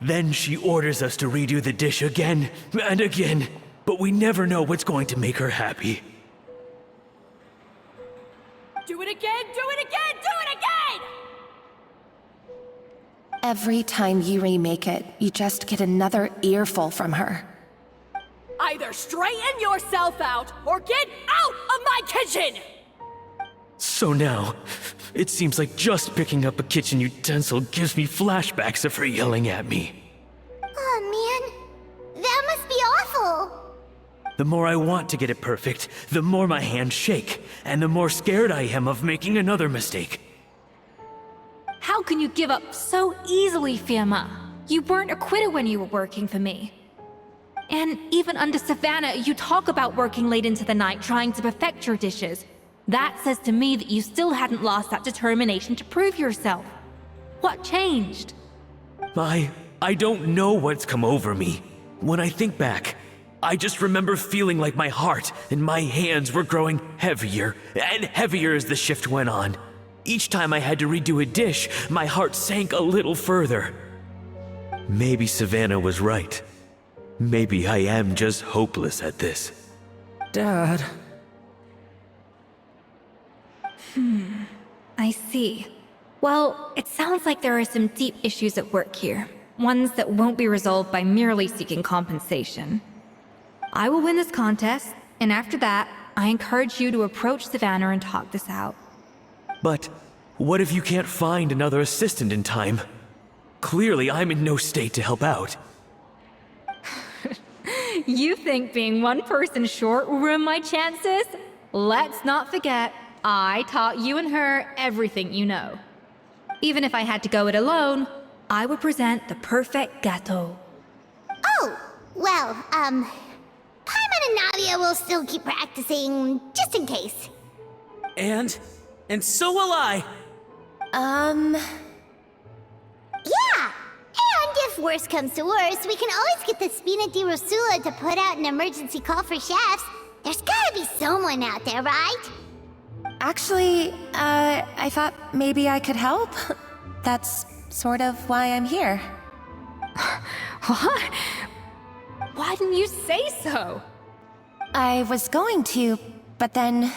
Then she orders us to redo the dish again and again, but we never know what's going to make her happy. Do it again! Do it again! Do it again! Every time you remake it, you just get another earful from her. Either straighten yourself out, or get out of my kitchen! So now, it seems like just picking up a kitchen utensil gives me flashbacks of her yelling at me. Oh man, that must be awful. The more I want to get it perfect, the more my hands shake, and the more scared I am of making another mistake. How can you give up so easily, Fiamma? You weren't a quitter when you were working for me. And even under Savannah, you talk about working late into the night trying to perfect your dishes. That says to me that you still hadn't lost that determination to prove yourself. What changed? I don't know what's come over me. When I think back, I just remember feeling like my heart and my hands were growing heavier and heavier as the shift went on. Each time I had to redo a dish, my heart sank a little further. Maybe Savannah was right. Maybe I am just hopeless at this. Dad. I see. Well, it sounds like there are some deep issues at work here. Ones that won't be resolved by merely seeking compensation. I will win this contest, and after that, I encourage you to approach Savannah and talk this out. But what if you can't find another assistant in time? Clearly, I'm in no state to help out. You think being one person short will ruin my chances? Let's not forget, I taught you and her everything you know. Even if I had to go it alone, I would present the perfect gâteau. Oh, well, Paimon and Nadia will still keep practicing, just in case. And so will I. Yeah! And if worse comes to worse, we can always get the Spina di Rosula to put out an emergency call for chefs. There's gotta be someone out there, right? Actually, I thought maybe I could help. That's sort of why I'm here. What? Why didn't you say so? I was going to, but then...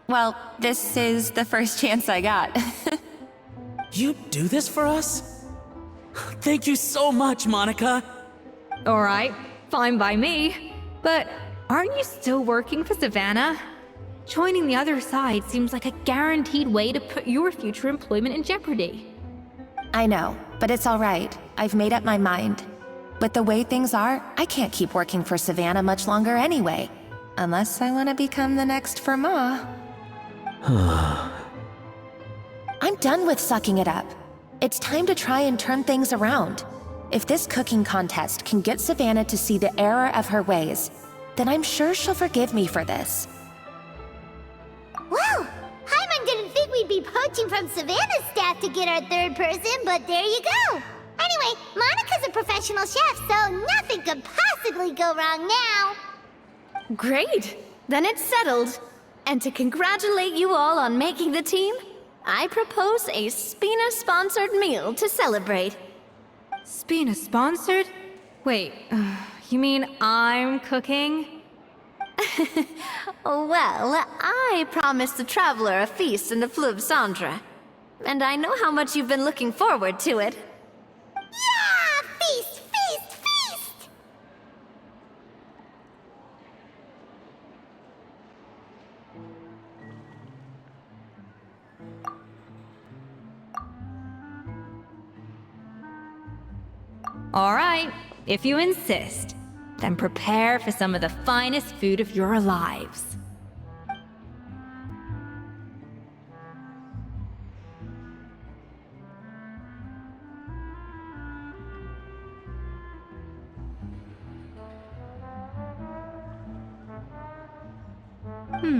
well, this is the first chance I got. You do this for us? Thank you so much, Monica. Alright, fine by me. But aren't you still working for Savannah? Joining the other side seems like a guaranteed way to put your future employment in jeopardy. I know, but it's all right. I've made up my mind. With the way things are, I can't keep working for Savannah much longer anyway. Unless I want to become the next Firma. I'm done with sucking it up. It's time to try and turn things around. If this cooking contest can get Savannah to see the error of her ways, then I'm sure she'll forgive me for this. Well, Paimon didn't think we'd be poaching from Savannah's staff to get our third person, but there you go. Anyway, Monica's a professional chef, so nothing could possibly go wrong now. Great! Then it's settled. And to congratulate you all on making the team, I propose a Spina-sponsored meal to celebrate. Spina sponsored? Wait, you mean I'm cooking? Well, I promised the traveler a feast in the Fleuve Cendre. And I know how much you've been looking forward to it. Yeah! Feast, feast, feast! Alright, if you insist, then prepare for some of the finest food of your lives.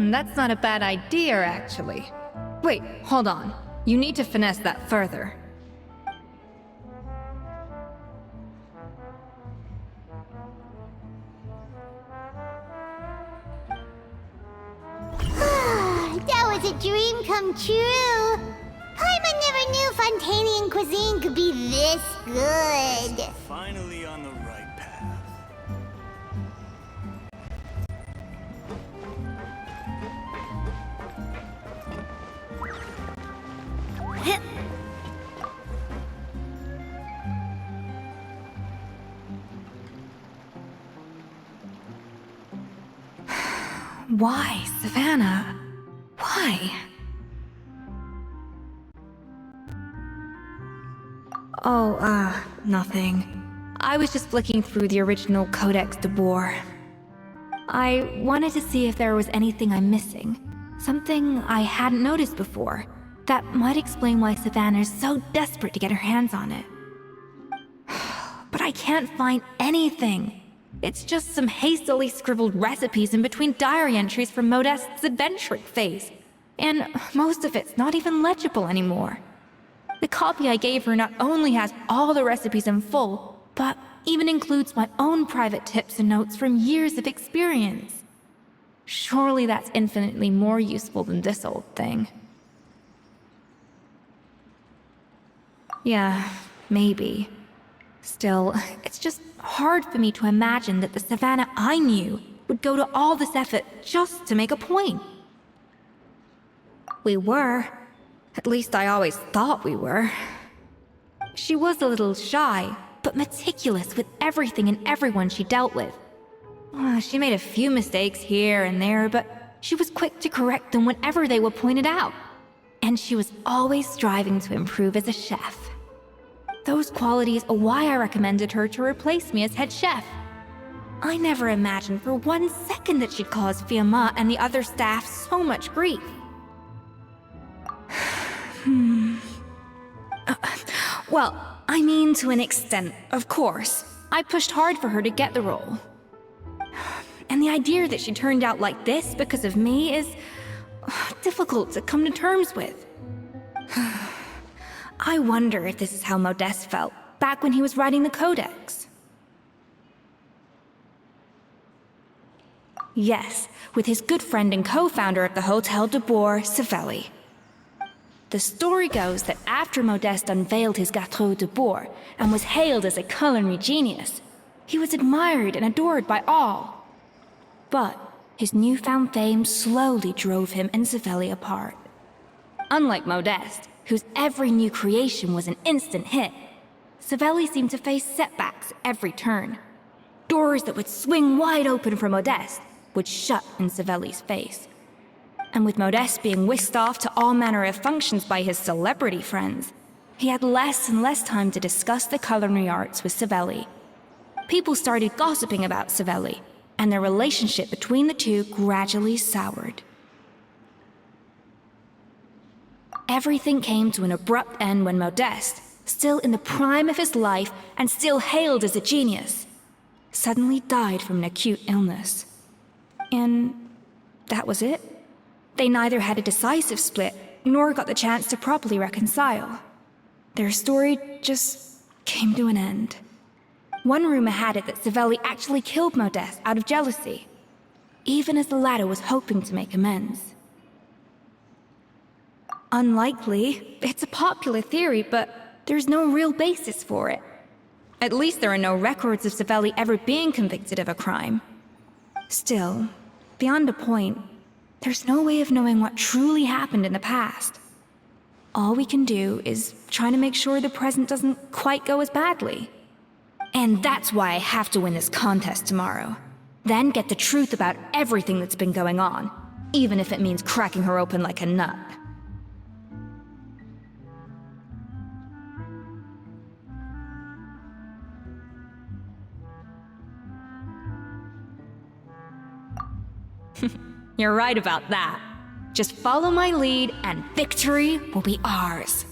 That's not a bad idea, actually. Wait, hold on. You need to finesse that further. That was a dream come true. Paimon never knew Fontanian cuisine could be this good. Finally on the right path. Why, Savannah? Why? Nothing. I was just flicking through the original Codex de Boer. I wanted to see if there was anything I'm missing. Something I hadn't noticed before. That might explain why Savannah's so desperate to get her hands on it. But I can't find anything. It's just some hastily scribbled recipes in between diary entries from Modeste's adventuring phase. And most of it's not even legible anymore. The copy I gave her not only has all the recipes in full, but even includes my own private tips and notes from years of experience. Surely that's infinitely more useful than this old thing. Yeah, maybe. Still, it's just hard for me to imagine that the Savannah I knew would go to all this effort just to make a point. We were. At least I always thought we were. She was a little shy, but meticulous with everything and everyone she dealt with. She made a few mistakes here and there, but she was quick to correct them whenever they were pointed out. And she was always striving to improve as a chef. Those qualities are why I recommended her to replace me as head chef. I never imagined for 1 second that she'd cause Fiamma and the other staff so much grief. Well, I mean to an extent, of course. I pushed hard for her to get the role. And the idea that she turned out like this because of me is difficult to come to terms with. I wonder if this is how Modeste felt back when he was writing the Codex. Yes, with his good friend and co-founder of the Hotel de Boer, Savelli. The story goes that after Modeste unveiled his Gâteau de Boer and was hailed as a culinary genius, he was admired and adored by all. But his newfound fame slowly drove him and Savelli apart. Unlike Modeste, whose every new creation was an instant hit, Savelli seemed to face setbacks every turn. Doors that would swing wide open for Modeste would shut in Savelli's face. And with Modeste being whisked off to all manner of functions by his celebrity friends, he had less and less time to discuss the culinary arts with Savelli. People started gossiping about Savelli, and their relationship between the two gradually soured. Everything came to an abrupt end when Modeste, still in the prime of his life and still hailed as a genius, suddenly died from an acute illness. And that was it. They neither had a decisive split, nor got the chance to properly reconcile. Their story just came to an end. One rumor had it that Savelli actually killed Modeste out of jealousy, even as the latter was hoping to make amends. Unlikely. It's a popular theory, but there's no real basis for it. At least there are no records of Savelli ever being convicted of a crime. Still, beyond a point, there's no way of knowing what truly happened in the past. All we can do is try to make sure the present doesn't quite go as badly. And that's why I have to win this contest tomorrow. Then get the truth about everything that's been going on, even if it means cracking her open like a nut. You're right about that. Just follow my lead and victory will be ours.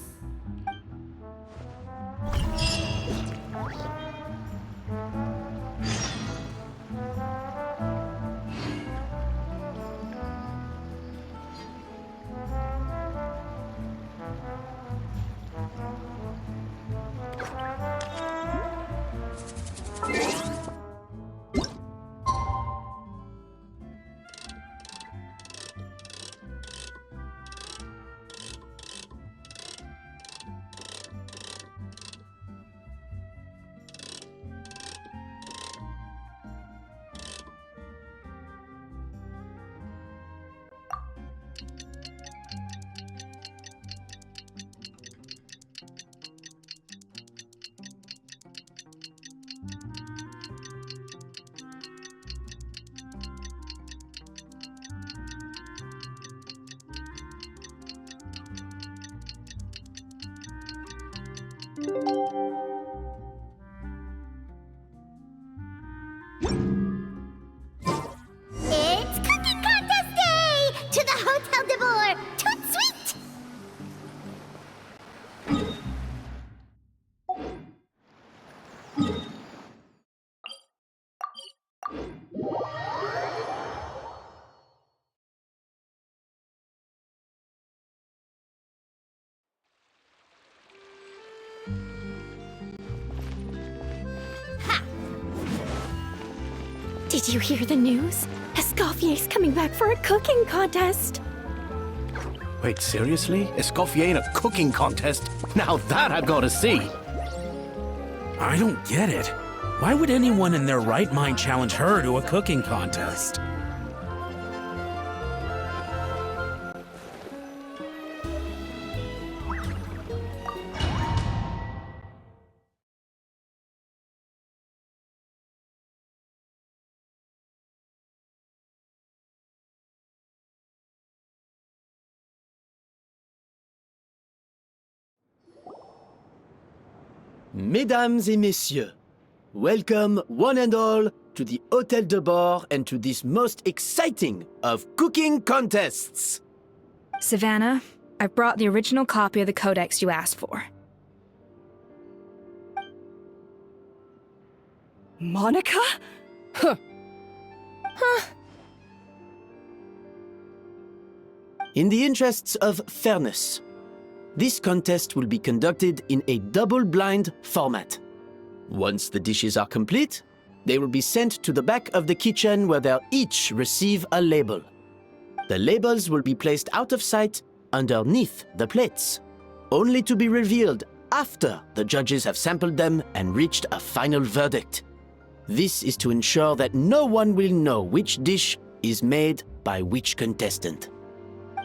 Did you hear the news? Escoffier's coming back for a cooking contest. Wait, seriously? Escoffier in a cooking contest? Now that I've got to see. I don't get it. Why would anyone in their right mind challenge her to a cooking contest? Mesdames et messieurs, welcome one and all to the Hôtel de Bord and to this most exciting of cooking contests. Savannah, I've brought the original copy of the codex you asked for. Monica? Huh. In the interests of fairness, this contest will be conducted in a double-blind format. Once the dishes are complete, they will be sent to the back of the kitchen where they'll each receive a label. The labels will be placed out of sight underneath the plates, only to be revealed after the judges have sampled them and reached a final verdict. This is to ensure that no one will know which dish is made by which contestant.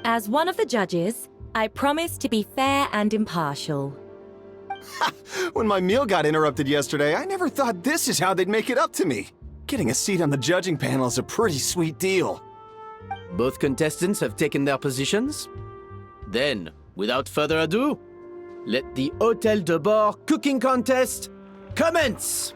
As one of the judges, I promise to be fair and impartial. When my meal got interrupted yesterday, I never thought this is how they'd make it up to me. Getting a seat on the judging panel is a pretty sweet deal. Both contestants have taken their positions. Then, without further ado, let the Hôtel de Bord cooking contest commence!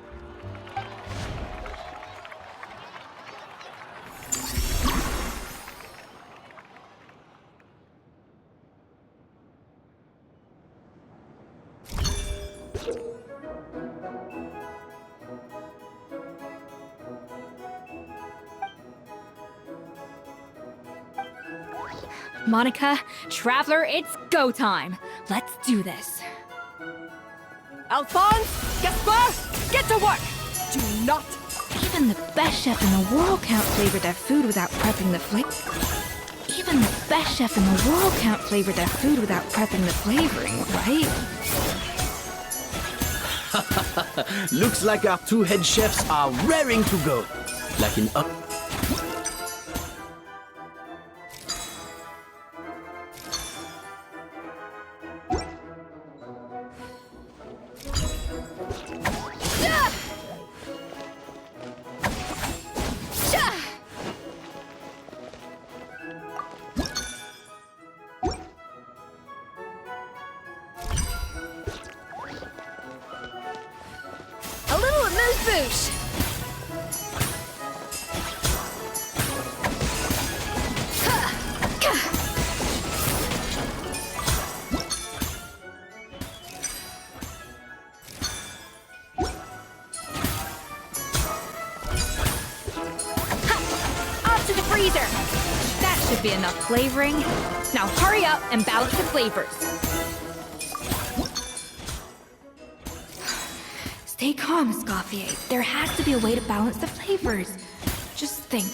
Monica, Traveler, it's go time. Let's do this. Alphonse! Gaspar! Get to work! Do not... Even the best chef in the world can't flavor their food without prepping the Even the best chef in the world can't flavor their food without prepping the flavoring, right? Looks like our two head chefs are raring to go. Like in up... A little amuse-bouche! Off to the freezer! That should be enough flavoring. Now hurry up and balance the flavors. Stay calm, Escoffier. There has to be a way to balance the flavors. Just think.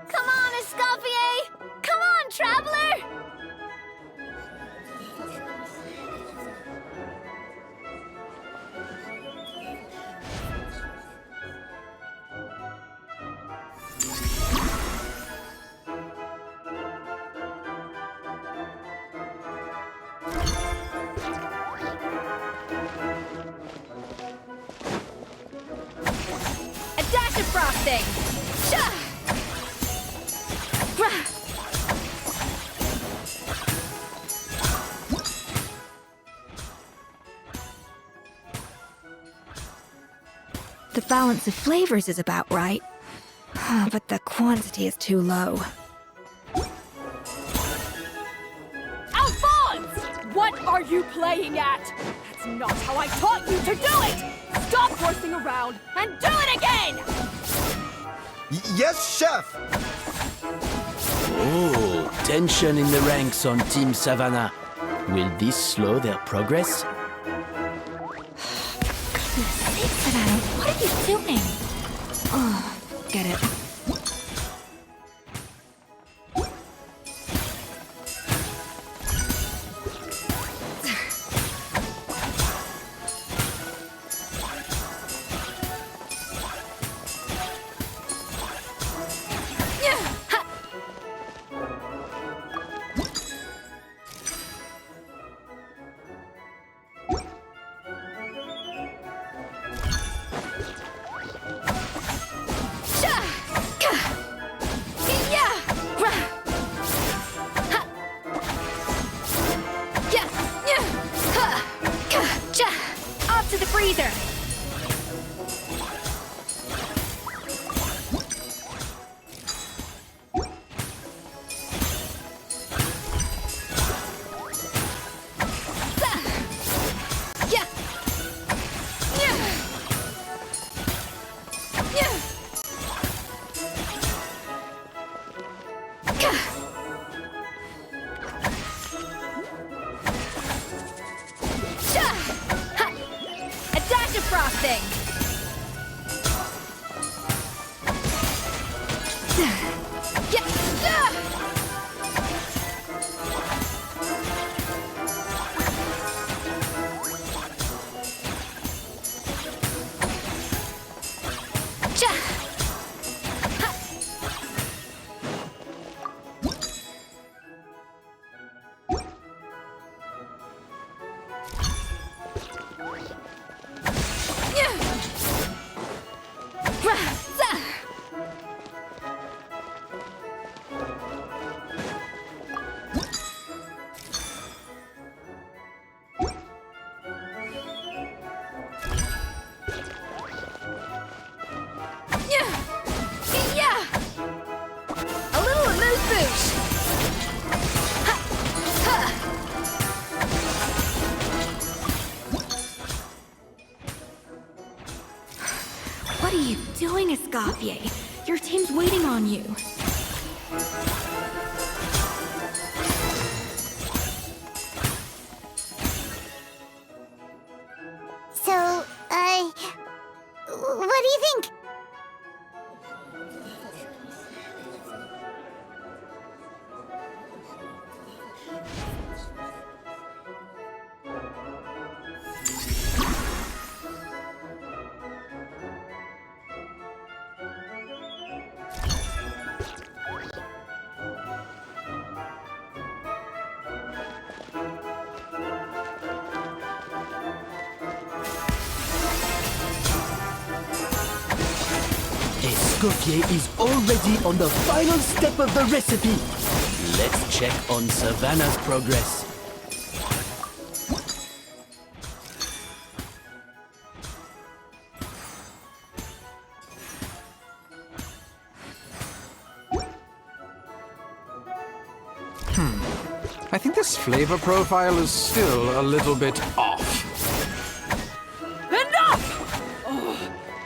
Come on, Escoffier! Come on, Traveler! A dash of frosting! Shah! Rah! The balance of flavors is about right, but the quantity is too low. Alphonse! What are you playing at? That's not how I taught you to do it! Stop horsing around and do it again! Yes, Chef! Oh, tension in the ranks on Team Savannah. Will this slow their progress? Savannah, what are you doing? Oh, get it. Off to the freezer! Frosting! What are you doing, Escoffier? Your team's waiting on you. So, what do you think? Escoffier is already on the final step of the recipe. Let's check on Savannah's progress. I think this flavor profile is still a little bit off. Enough! Oh,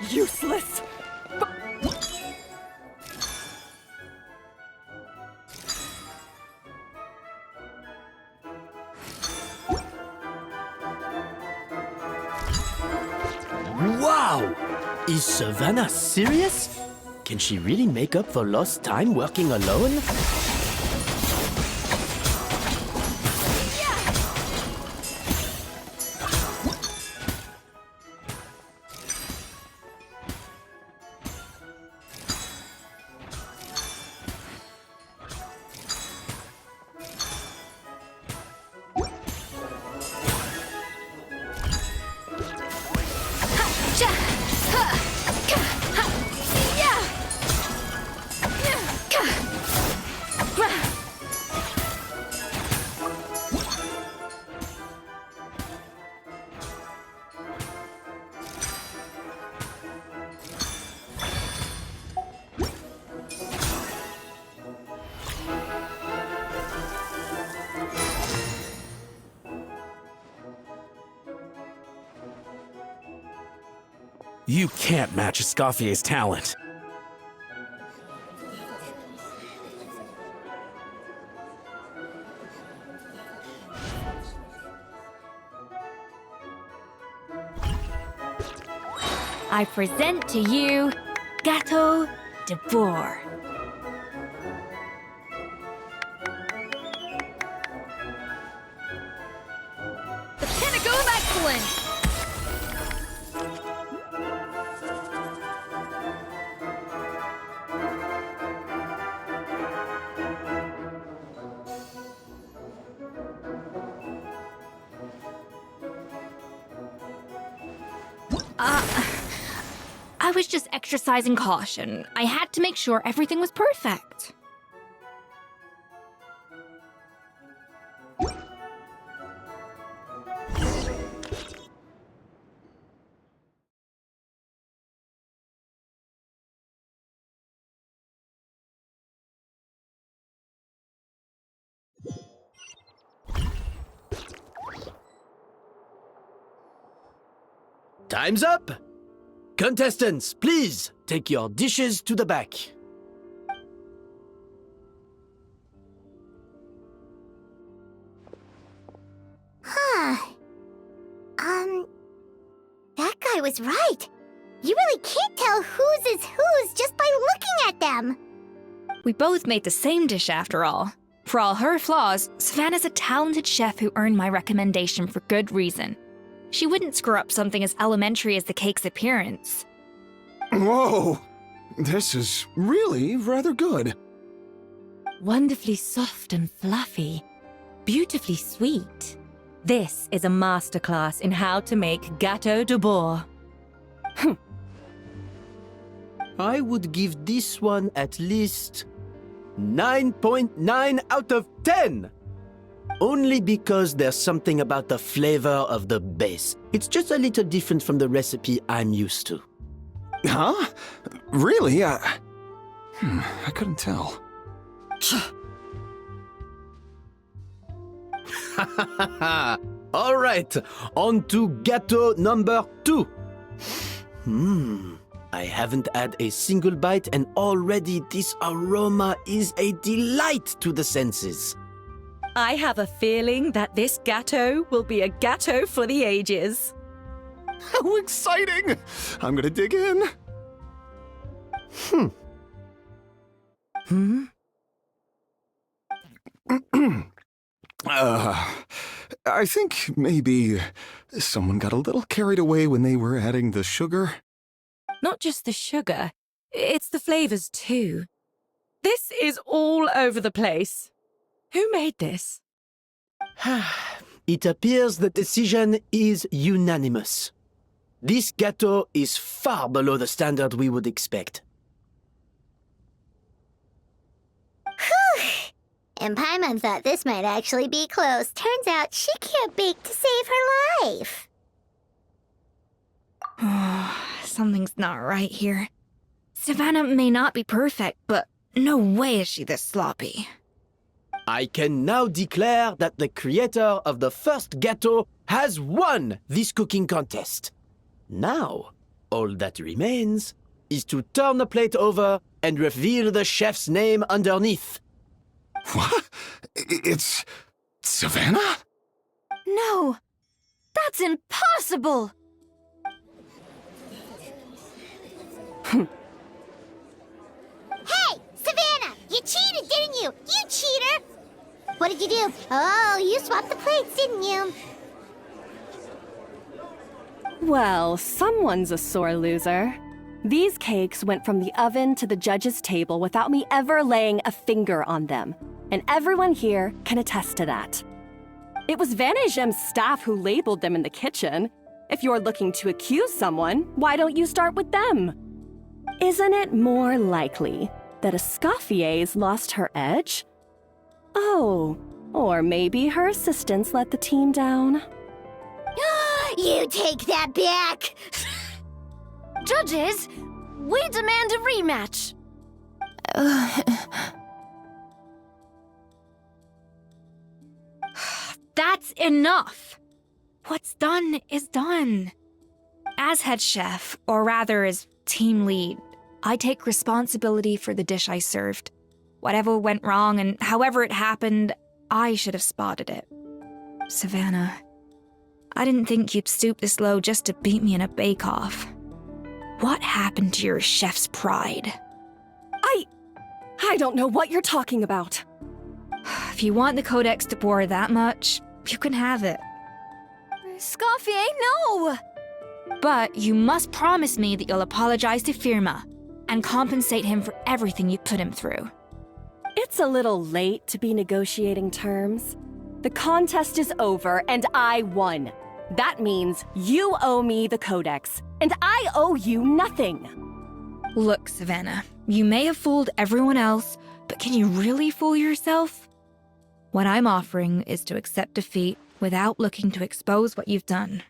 useless! Wow! Is Savannah serious? Can she really make up for lost time working alone? You can't match Escoffier's talent. I present to you Gâteau de Bourg. The pinnacle of excellence! I was just exercising caution. I had to make sure everything was perfect. Time's up! Contestants, please take your dishes to the back. That guy was right. You really can't tell whose is whose just by looking at them. We both made the same dish after all. For all her flaws, Savannah's a talented chef who earned my recommendation for good reason. She wouldn't screw up something as elementary as the cake's appearance. Whoa! This is really rather good. Wonderfully soft and fluffy. Beautifully sweet. This is a masterclass in how to make Gâteau de Bourg. I would give this one at least 9.9 out of 10! Only because there's something about the flavor of the base. It's just a little different from the recipe I'm used to. Huh? Really? I couldn't tell. All right, on to gâteau number 2. I haven't had a single bite and already this aroma is a delight to the senses. I have a feeling that this gâteau will be a gâteau for the ages. How exciting! I'm gonna dig in. I think maybe someone got a little carried away when they were adding the sugar. Not just the sugar, it's the flavors too. This is all over the place. Who made this? It appears the decision is unanimous. This gâteau is far below the standard we would expect. And Paimon thought this might actually be close. Turns out she can't bake to save her life. Something's not right here. Savannah may not be perfect, but no way is she this sloppy. I can now declare that the creator of the first gâteau has won this cooking contest. Now, all that remains is to turn the plate over and reveal the chef's name underneath. What? It's Savannah? No! That's impossible! Hey, Savannah! You cheated, didn't you? You cheater! What did you do? Oh, you swapped the plates, didn't you? Well, someone's a sore loser. These cakes went from the oven to the judge's table without me ever laying a finger on them. And everyone here can attest to that. It was Van Gem's staff who labeled them in the kitchen. If you're looking to accuse someone, why don't you start with them? Isn't it more likely that Escoffier's lost her edge? Oh, or maybe her assistants let the team down. You take that back! Judges, we demand a rematch. That's enough! What's done is done. As head chef, or rather as team lead, I take responsibility for the dish I served. Whatever went wrong and however it happened, I should have spotted it. Savannah, I didn't think you'd stoop this low just to beat me in a bake-off. What happened to your chef's pride? I don't know what you're talking about. If you want the Codex de Boer that much, you can have it. Escoffier, no! But you must promise me that you'll apologize to Firma and compensate him for everything you put him through. It's a little late to be negotiating terms. The contest is over and I won. That means you owe me the Codex, and I owe you nothing. Look, Savannah, you may have fooled everyone else, but can you really fool yourself? What I'm offering is to accept defeat without looking to expose what you've done.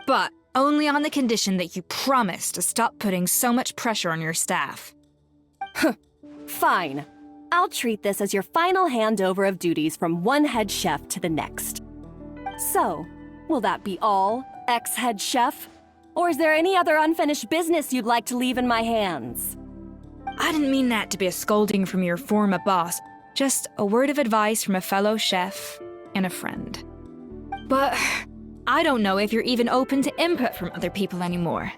But only on the condition that you promise to stop putting so much pressure on your staff. Fine. I'll treat this as your final handover of duties from one head chef to the next. So, will that be all, ex-head chef? Or is there any other unfinished business you'd like to leave in my hands? I didn't mean that to be a scolding from your former boss, just a word of advice from a fellow chef and a friend. But I don't know if you're even open to input from other people anymore.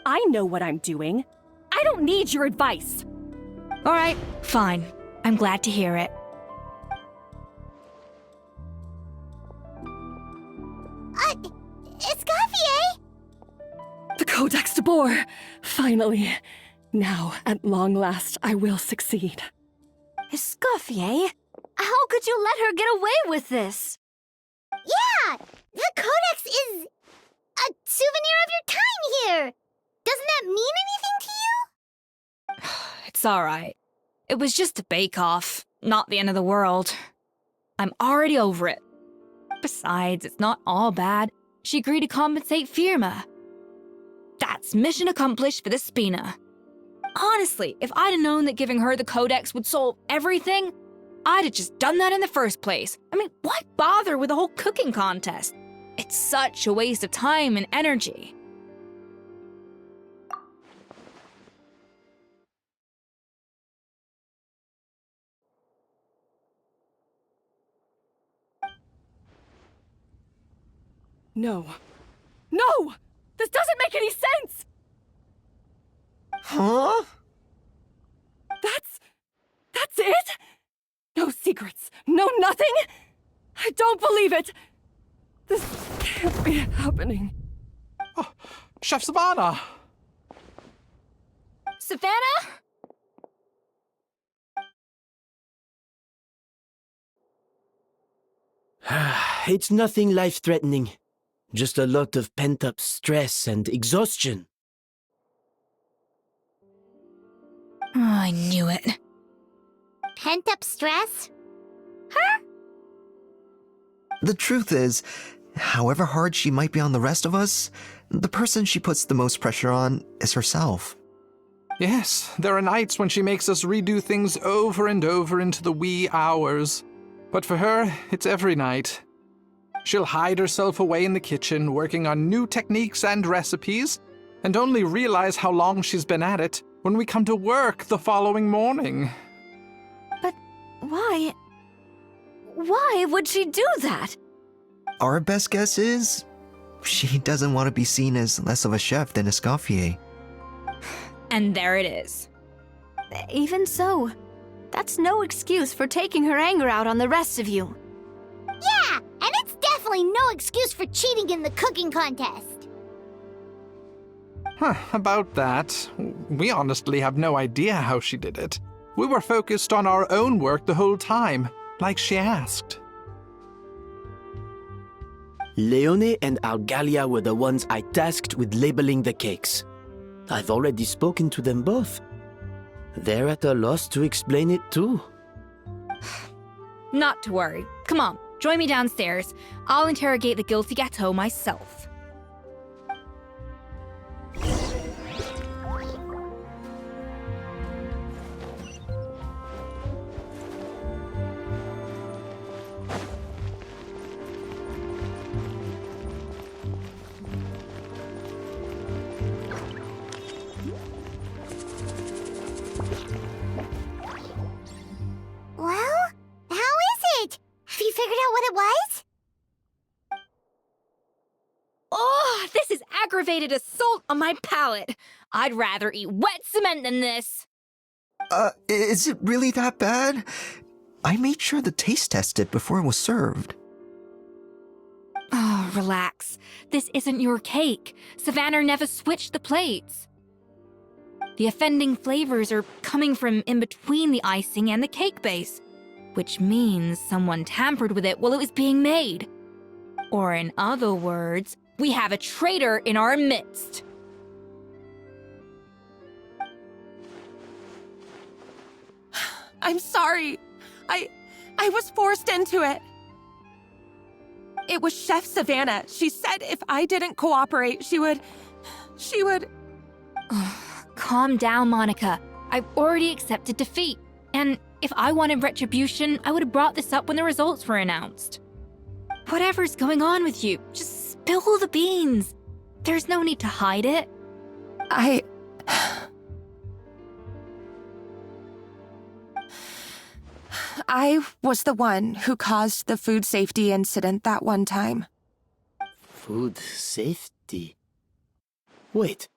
I know what I'm doing. I don't need your advice. All right, fine. I'm glad to hear it. Escoffier? The Codex de Boer! Finally. Now, at long last, I will succeed. Escoffier? How could you let her get away with this? Yeah! The Codex is a souvenir of your time here! Doesn't that mean anything to you? It's all right. It was just a bake-off, not the end of the world. I'm already over it. Besides, it's not all bad. She agreed to compensate Firma. That's mission accomplished for the Spina. Honestly, if I'd have known that giving her the Codex would solve everything, I'd have just done that in the first place. I mean, why bother with the whole cooking contest? It's such a waste of time and energy. No. No! This doesn't make any sense! Huh? That's it? No secrets, no nothing? I don't believe it! This can't be happening. Oh, Chef Savannah! Savannah? It's nothing life-threatening. Just a lot of pent-up stress and exhaustion. Oh, I knew it. Pent-up stress? The truth is, however hard she might be on the rest of us, the person she puts the most pressure on is herself. Yes, there are nights when she makes us redo things over and over into the wee hours. But for her, it's every night. She'll hide herself away in the kitchen, working on new techniques and recipes, and only realize how long she's been at it when we come to work the following morning. But why? Why would she do that? Our best guess is, she doesn't want to be seen as less of a chef than Escoffier. And there it is. Even so, that's no excuse for taking her anger out on the rest of you. Yeah, and it's definitely no excuse for cheating in the cooking contest. About that, we honestly have no idea how she did it. We were focused on our own work the whole time, like she asked. Leone and Algalia were the ones I tasked with labeling the cakes. I've already spoken to them both. They're at a loss to explain it too. Not to worry. Come on, join me downstairs. I'll interrogate the guilty gâteau myself. aggravated assault on my palate. I'd rather eat wet cement than this. Is it really that bad? I made sure to taste test it before it was served. Oh, relax. This isn't your cake. Savannah never switched the plates. The offending flavors are coming from in between the icing and the cake base, which means someone tampered with it while it was being made. Or in other words, we have a traitor in our midst. I'm sorry. I was forced into it. It was Chef Savannah. She said if I didn't cooperate, she would... Calm down, Monica. I've already accepted defeat. And if I wanted retribution, I would have brought this up when the results were announced. Whatever's going on with you, just spill the beans. There's no need to hide it. I was the one who caused the food safety incident that one time. Food safety? Wait,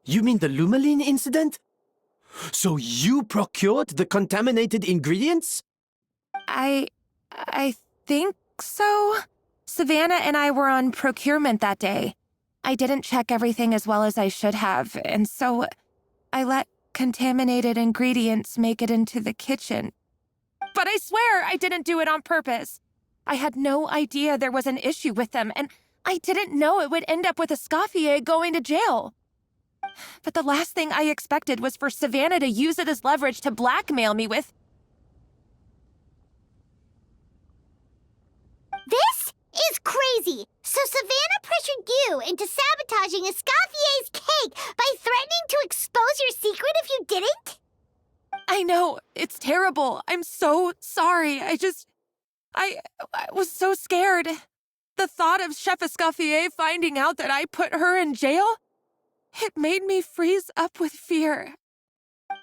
you mean the Lumaline incident? So you procured the contaminated ingredients? I think so. Savannah and I were on procurement that day. I didn't check everything as well as I should have, and so I let contaminated ingredients make it into the kitchen. But I swear I didn't do it on purpose. I had no idea there was an issue with them, and I didn't know it would end up with Escoffier going to jail. But the last thing I expected was for Savannah to use it as leverage to blackmail me with... This is crazy! So Savannah pressured you into sabotaging Escoffier's cake by threatening to expose your secret if you didn't? I know, it's terrible. I'm so sorry. I was so scared. The thought of Chef Escoffier finding out that I put her in jail, it made me freeze up with fear.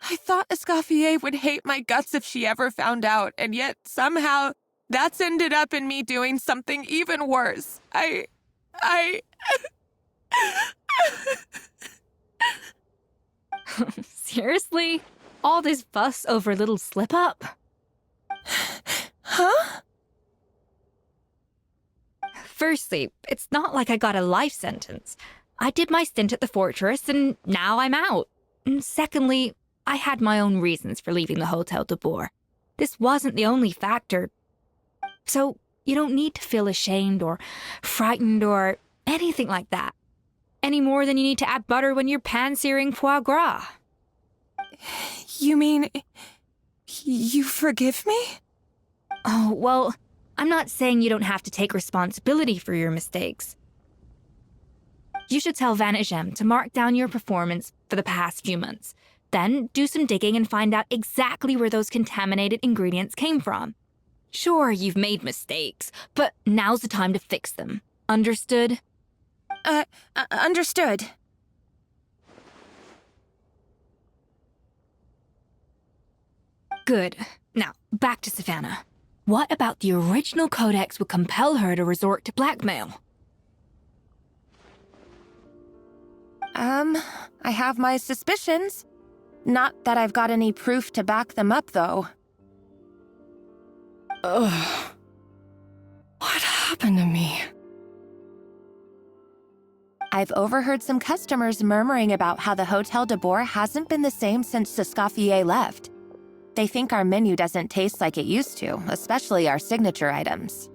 I thought Escoffier would hate my guts if she ever found out, and yet somehow that's ended up in me doing something even worse. Seriously? All this fuss over a little slip-up? Huh? Firstly, it's not like I got a life sentence. I did my stint at the fortress, and now I'm out. And secondly, I had my own reasons for leaving the Hotel de Boer. This wasn't the only factor. So, you don't need to feel ashamed or frightened or anything like that. Any more than you need to add butter when you're pan-searing foie gras. You mean... you forgive me? Oh, well, I'm not saying you don't have to take responsibility for your mistakes. You should tell Vanagem to mark down your performance for the past few months. Then do some digging and find out exactly where those contaminated ingredients came from. Sure, you've made mistakes, but now's the time to fix them. Understood? Understood. Good. Now, back to Savannah. What about the original codex would compel her to resort to blackmail? I have my suspicions. Not that I've got any proof to back them up, though. Ugh. What happened to me? I've overheard some customers murmuring about how the Hotel de Boer hasn't been the same since Escoffier left. They think our menu doesn't taste like it used to, especially our signature items.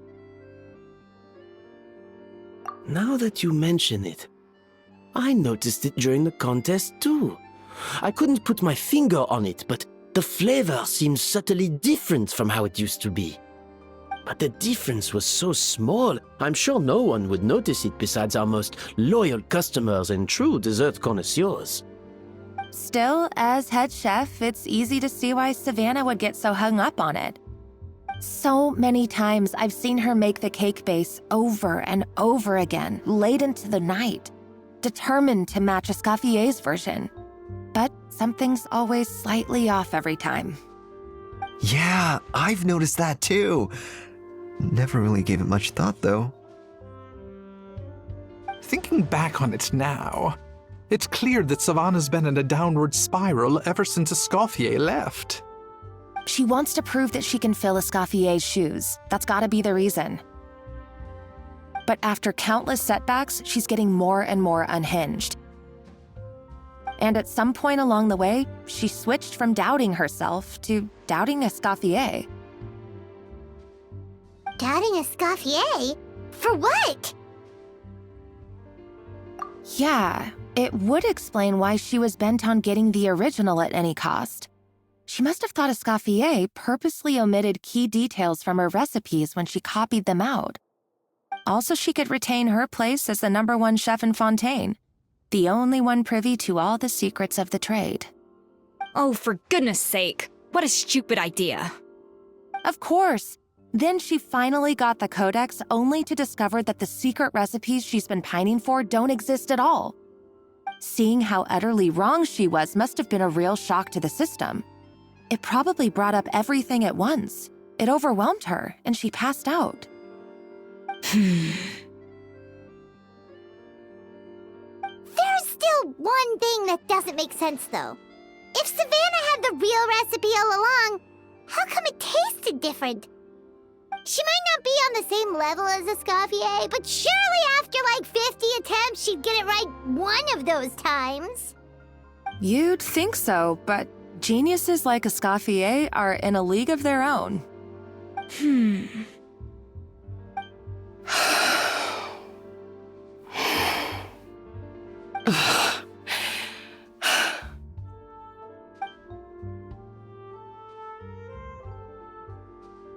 Now that you mention it, I noticed it during the contest too. I couldn't put my finger on it, but the flavor seems subtly different from how it used to be. But the difference was so small, I'm sure no one would notice it besides our most loyal customers and true dessert connoisseurs. Still, as head chef, it's easy to see why Savannah would get so hung up on it. So many times I've seen her make the cake base over and over again, late into the night, determined to match Escoffier's version. But something's always slightly off every time. Yeah, I've noticed that too. Never really gave it much thought, though. thinking back on it now, it's clear that Savannah's been in a downward spiral ever since Escoffier left. She wants to prove that she can fill Escoffier's shoes. That's gotta be the reason. But after countless setbacks, she's getting more and more unhinged. And at some point along the way, she switched from doubting herself to doubting Escoffier. Doubting Escoffier? For what? Yeah, it would explain why she was bent on getting the original at any cost. She must have thought Escoffier purposely omitted key details from her recipes when she copied them out. Also, she could retain her place as the #1 chef in Fontaine, the only one privy to all the secrets of the trade. Oh, for goodness sake. What a stupid idea. Of course. Then she finally got the codex only to discover that the secret recipes she's been pining for don't exist at all. Seeing how utterly wrong she was must have been a real shock to the system. It probably brought up everything at once. It overwhelmed her, and she passed out. There's still one thing that doesn't make sense, though. If Savannah had the real recipe all along, how come it tasted different? She might not be on the same level as Escoffier, but surely after like 50 attempts, she'd get it right one of those times. You'd think so, but geniuses like Escoffier are in a league of their own.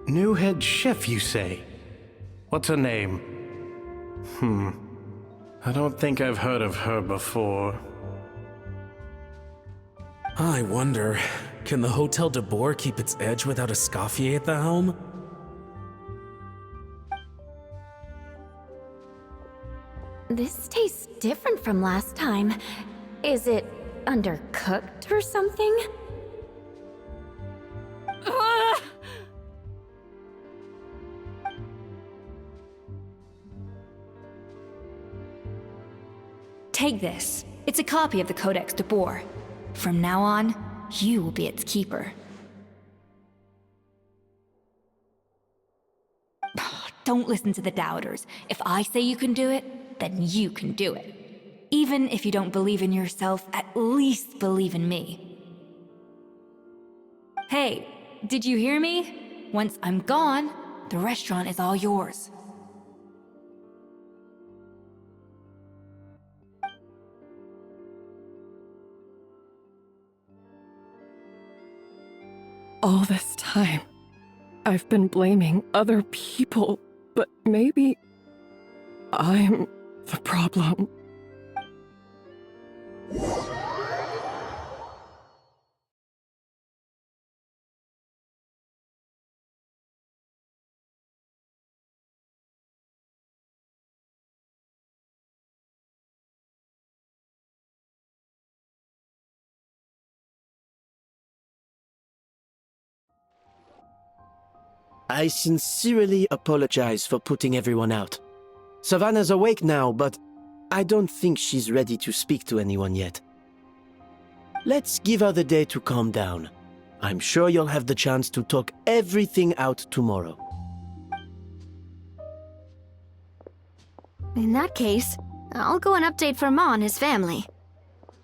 New head chef, you say? What's her name? I don't think I've heard of her before. I wonder, can the Hotel de Boer keep its edge without Escoffier at the helm? This tastes different from last time. Is it undercooked or something? Take this. It's a copy of the Codex de Boer. From now on, you will be its keeper. Don't listen to the doubters. If I say you can do it, then you can do it. Even if you don't believe in yourself, at least believe in me. Hey, did you hear me? Once I'm gone, the restaurant is all yours. All this time, I've been blaming other people, but maybe I'm the problem. I sincerely apologize for putting everyone out. Savannah's awake now, but I don't think she's ready to speak to anyone yet. Let's give her the day to calm down. I'm sure you'll have the chance to talk everything out tomorrow. In that case, I'll go and update Verma on his family.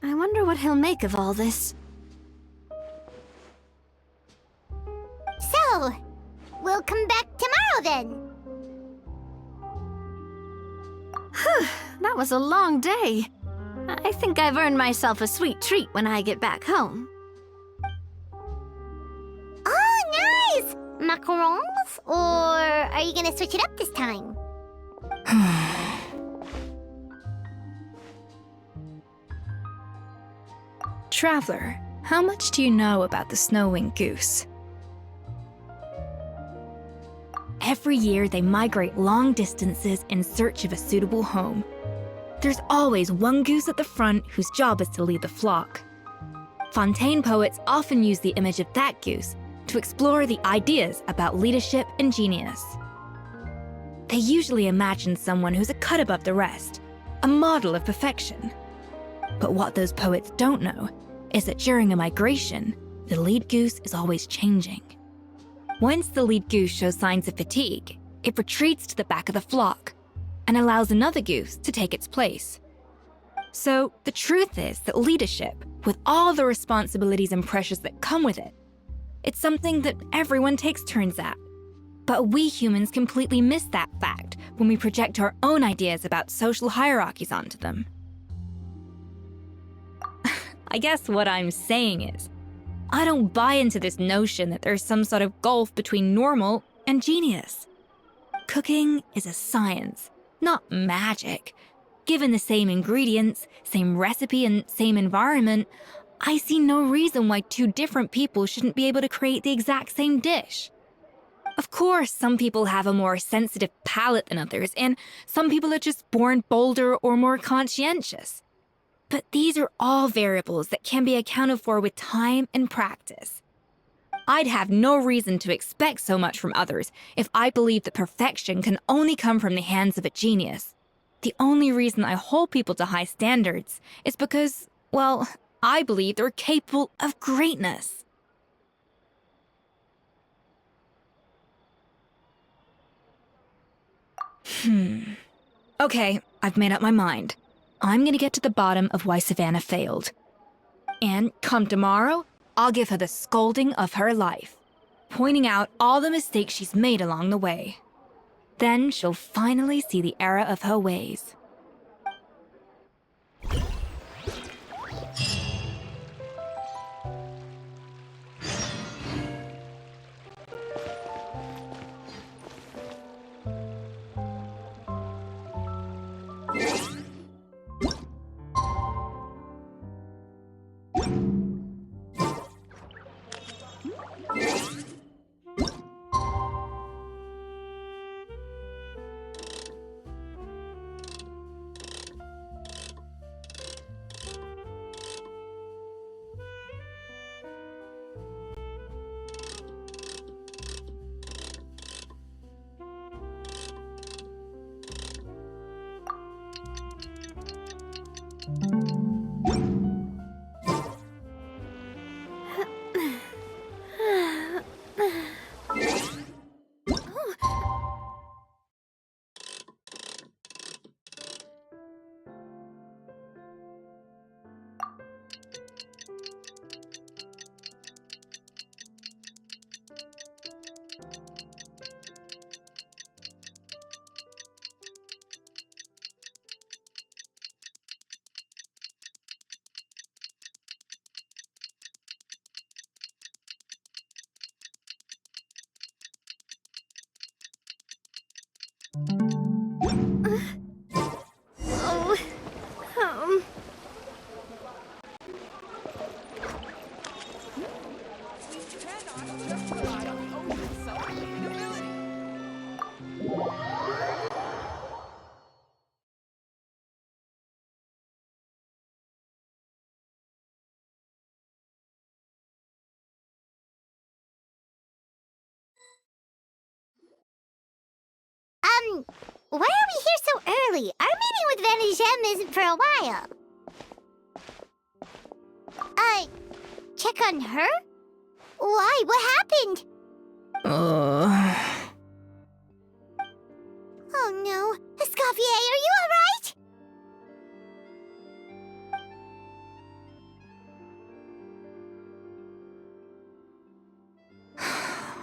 I wonder what he'll make of all this. So, we'll come back tomorrow then. That was a long day. I think I've earned myself a sweet treat when I get back home. Oh, nice! Macarons? Or are you gonna switch it up this time? Traveler, how much do you know about the snow-winged goose? Every year, they migrate long distances in search of a suitable home. There's always one goose at the front whose job is to lead the flock. Fontaine poets often use the image of that goose to explore the ideas about leadership and genius. They usually imagine someone who's a cut above the rest, a model of perfection. But what those poets don't know is that during a migration, the lead goose is always changing. Once the lead goose shows signs of fatigue, it retreats to the back of the flock and allows another goose to take its place. So the truth is that leadership, with all the responsibilities and pressures that come with it, it's something that everyone takes turns at. But we humans completely miss that fact when we project our own ideas about social hierarchies onto them. I guess what I'm saying is, I don't buy into this notion that there's some sort of gulf between normal and genius. Cooking is a science, not magic. Given the same ingredients, same recipe, and same environment, I see no reason why two different people shouldn't be able to create the exact same dish. Of course, some people have a more sensitive palate than others, and some people are just born bolder or more conscientious. But these are all variables that can be accounted for with time and practice. I'd have no reason to expect so much from others if I believed that perfection can only come from the hands of a genius. The only reason I hold people to high standards is because, well, I believe they're capable of greatness. Okay, I've made up my mind. I'm gonna get to the bottom of why Savannah failed. And come tomorrow, I'll give her the scolding of her life, pointing out all the mistakes she's made along the way. Then she'll finally see the error of her ways. Why are we here so early? Our meeting with Vanigem isn't for a while. Check on her? Why? What happened? Oh no. Escoffier, are you alright?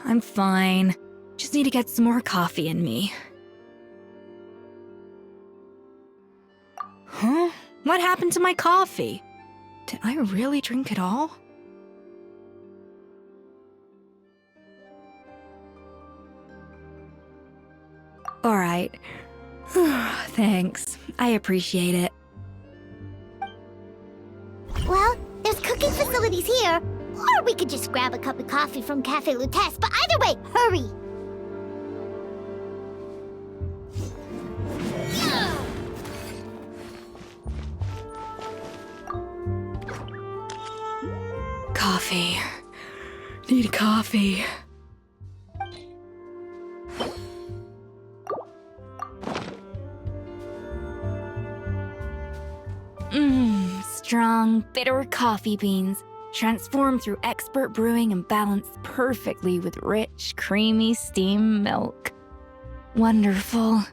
I'm fine. Just need to get some more coffee in me. Huh? What happened to my coffee? Did I really drink it all? Alright. Thanks. I appreciate it. Well, there's cooking facilities here. Or we could just grab a cup of coffee from Cafe Lutece, but either way, hurry! Coffee. Need coffee. Strong, bitter coffee beans, transformed through expert brewing and balanced perfectly with rich, creamy steam milk. Wonderful.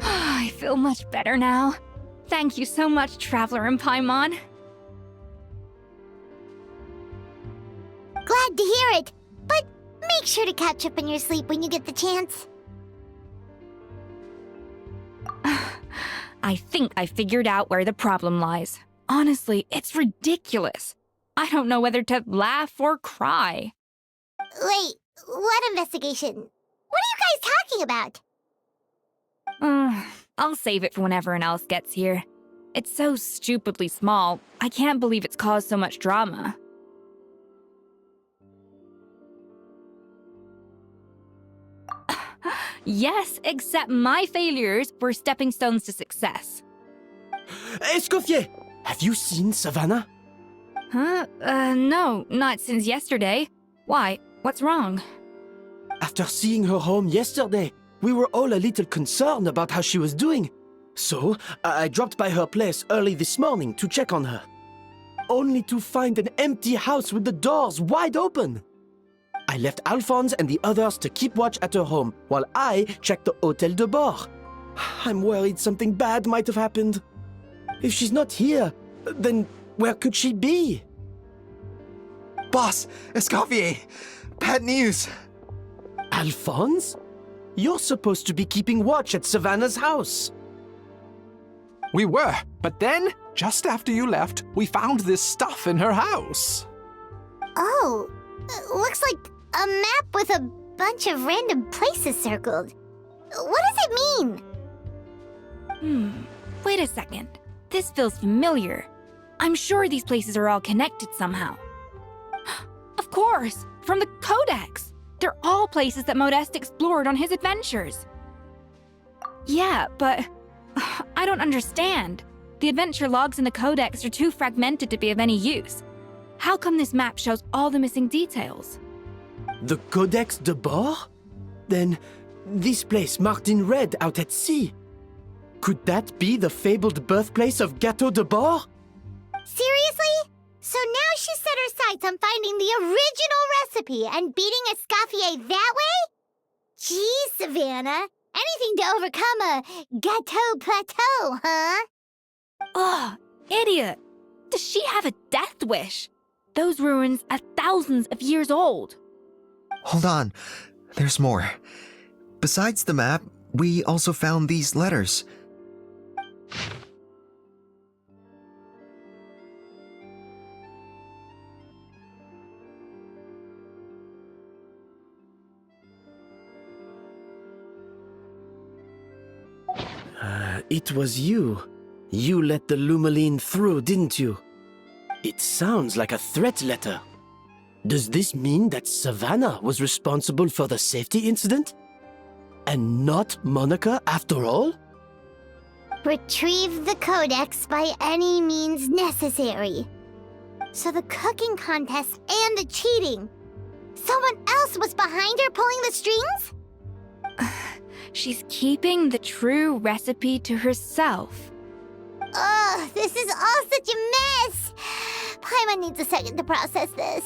I feel much better now. Thank you so much, Traveler and Paimon. Glad to hear it, but make sure to catch up on your sleep when you get the chance. I think I figured out where the problem lies. Honestly, it's ridiculous. I don't know whether to laugh or cry. Wait, what investigation? What are you guys talking about? I'll save it for when everyone else gets here. It's so stupidly small, I can't believe it's caused so much drama. Yes, except my failures were stepping stones to success. Escoffier! Have you seen Savannah? Huh? No, not since yesterday. Why? What's wrong? After seeing her home yesterday, we were all a little concerned about how she was doing. So, I dropped by her place early this morning to check on her. Only to find an empty house with the doors wide open. I left Alphonse and the others to keep watch at her home, while I checked the Hôtel de Bord. I'm worried something bad might have happened. If she's not here, then where could she be? Boss, Escoffier, bad news. Alphonse? You're supposed to be keeping watch at Savannah's house. We were, but then, just after you left, we found this stuff in her house. Oh, looks like a map with a bunch of random places circled. What does it mean? Wait a second. This feels familiar. I'm sure these places are all connected somehow. Of course, from the Codex. They're all places that Modeste explored on his adventures. Yeah, but I don't understand. The adventure logs in the Codex are too fragmented to be of any use. How come this map shows all the missing details? The Codex de Bord? Then, this place marked in red out at sea. Could that be the fabled birthplace of Gâteau de Bord? Seriously? So now she set her sights on finding the original recipe and beating Escoffier that way? Geez, Savannah. Anything to overcome a Gâteau plateau, huh? Ugh, idiot! Does she have a death wish? Those ruins are thousands of years old. Hold on, there's more. Besides the map, we also found these letters. It was you. You let the Lumaline through, didn't you? It sounds like a threat letter. Does this mean that Savannah was responsible for the safety incident? And not Monica after all? Retrieve the Codex by any means necessary. So the cooking contest and the cheating. Someone else was behind her pulling the strings? She's keeping the true recipe to herself. Ugh, this is all such a mess. Paimon needs a second to process this.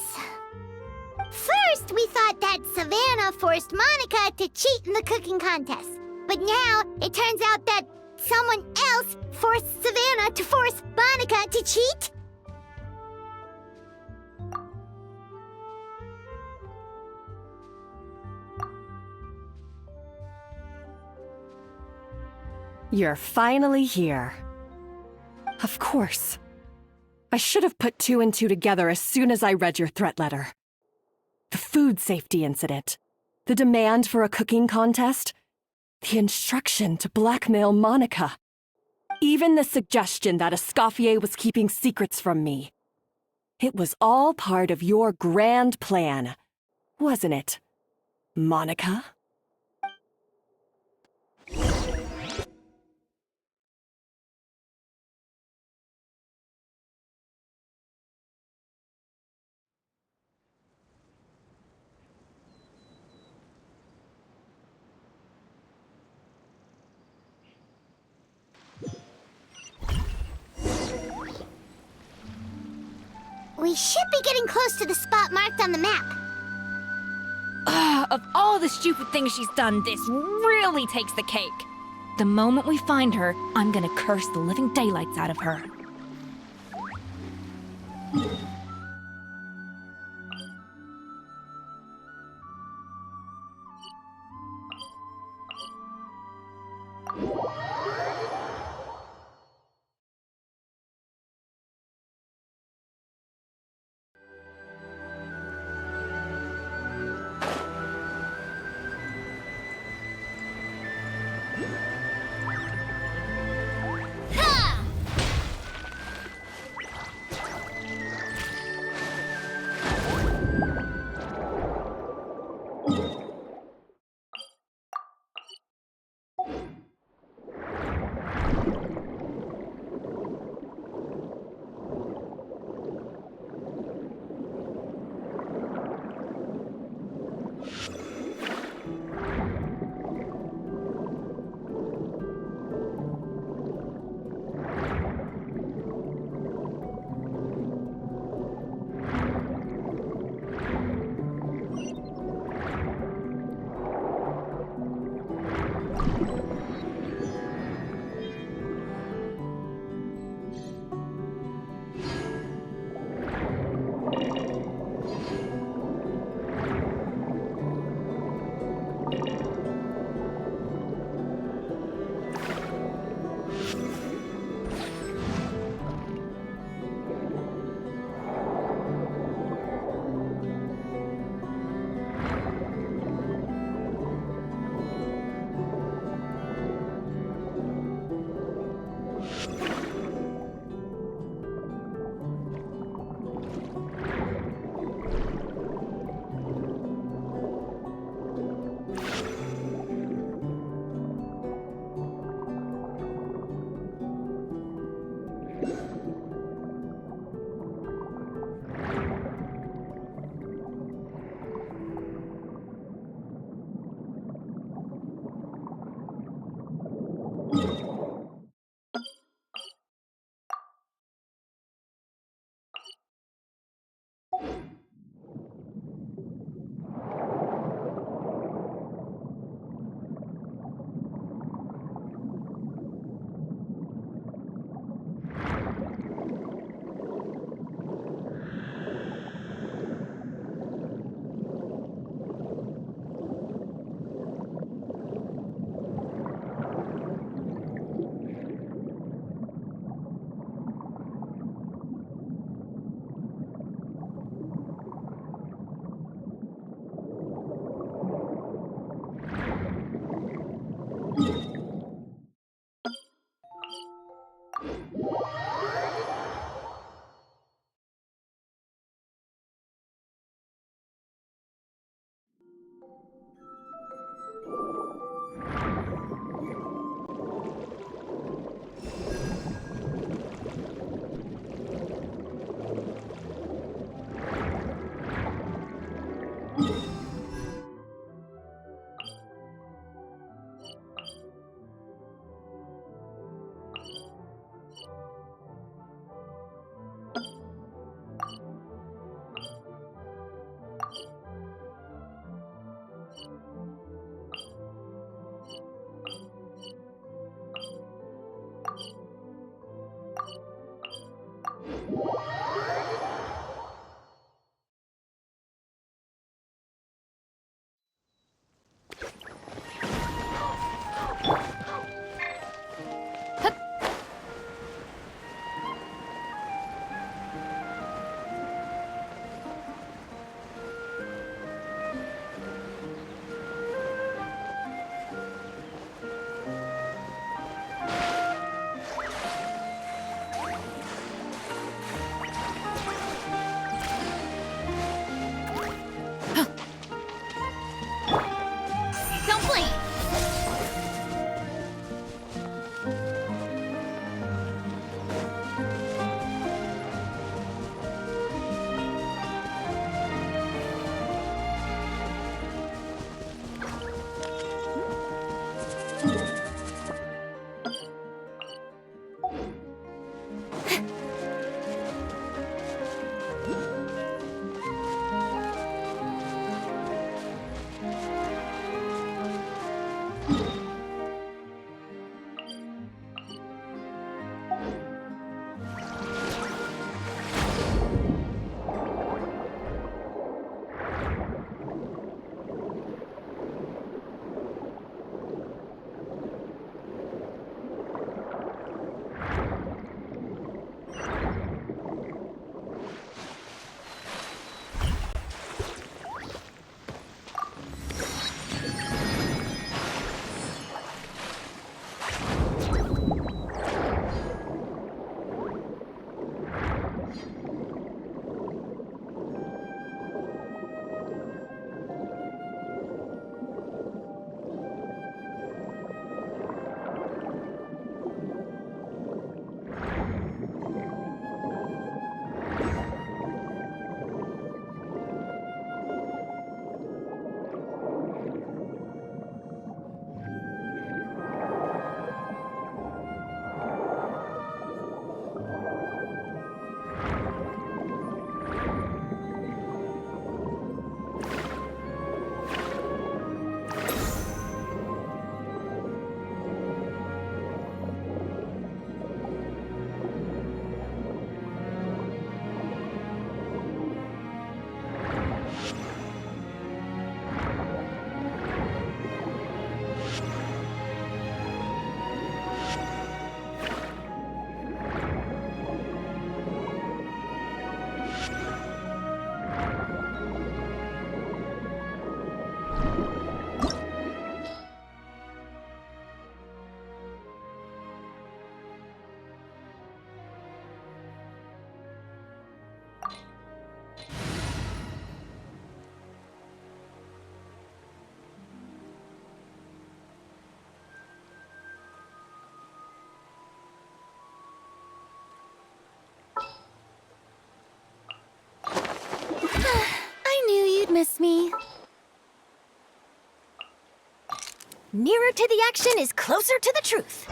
First, we thought that Savannah forced Monica to cheat in the cooking contest. But now, it turns out that someone else forced Savannah to force Monica to cheat? You're finally here. Of course. I should have put two and two together as soon as I read your threat letter. The food safety incident, the demand for a cooking contest, the instruction to blackmail Monica, even the suggestion that Escoffier was keeping secrets from me. It was all part of your grand plan, wasn't it, Monica? We should be getting close to the spot marked on the map. Of all the stupid things she's done, this really takes the cake. The moment we find her, I'm gonna curse the living daylights out of her. miss me? Nearer to the action is closer to the truth.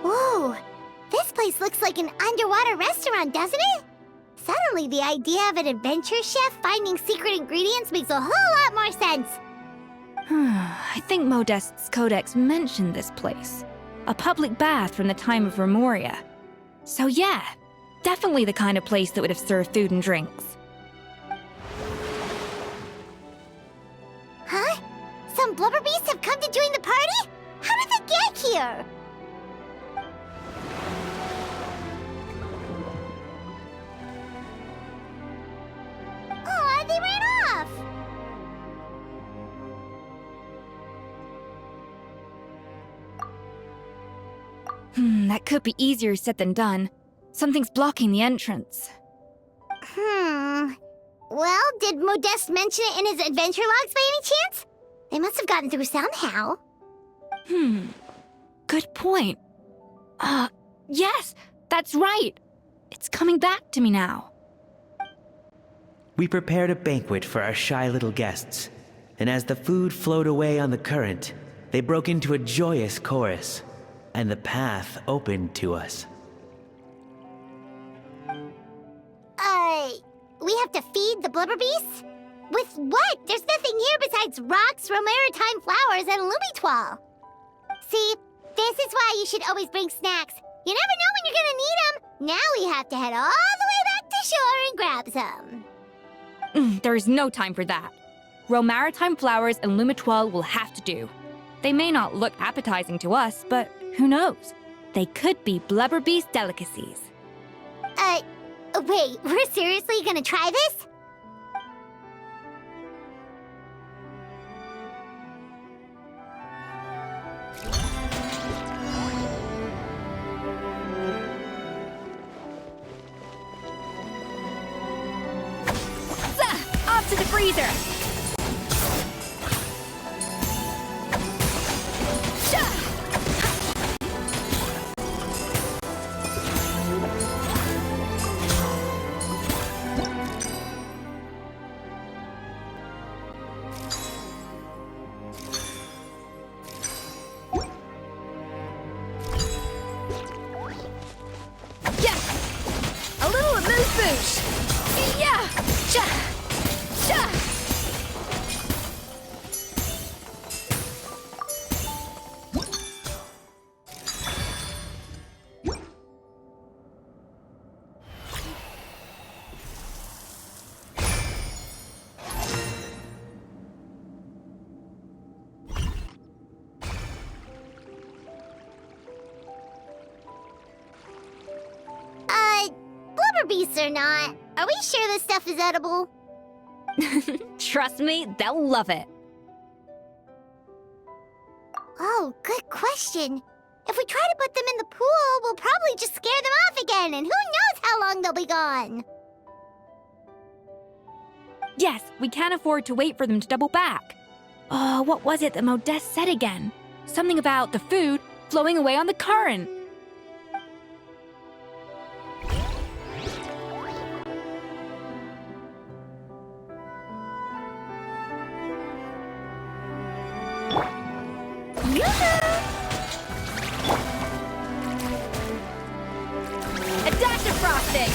Whoa! This place looks like an underwater restaurant, doesn't it? Suddenly, the idea of an adventure chef finding secret ingredients makes a whole lot more sense. I think Modest's codex mentioned this place. A public bath from the time of Remoria. So yeah, definitely the kind of place that would have served food and drinks. Huh? Some blubber beasts have come to join the party? How did they get here? Aw, they ran off! That could be easier said than done. Something's blocking the entrance. Well, did Modeste mention it in his adventure logs by any chance? They must have gotten through somehow. Good point. Yes, that's right. It's coming back to me now. We prepared a banquet for our shy little guests, and as the food flowed away on the current, they broke into a joyous chorus, and the path opened to us. We have to feed the blubber beasts? With what? There's nothing here besides rocks, romaritime flowers, and lumitoile. See, this is why you should always bring snacks. You never know when you're gonna need them. Now we have to head all the way back to shore and grab some. There's no time for that. Romaritime flowers and lumitoile will have to do. They may not look appetizing to us, but who knows? They could be blubber beast delicacies. Wait, we're seriously gonna try this? Off to the freezer! Blubber beasts or not, are we sure this stuff is edible? Trust me, they'll love it. Oh, good question. If we try to put them in the pool, we'll probably just scare them off again, and who knows how long they'll be gone. Yes, we can't afford to wait for them to double back. What was it that Modeste said again? Something about the food flowing away on the current. A dash of frosting!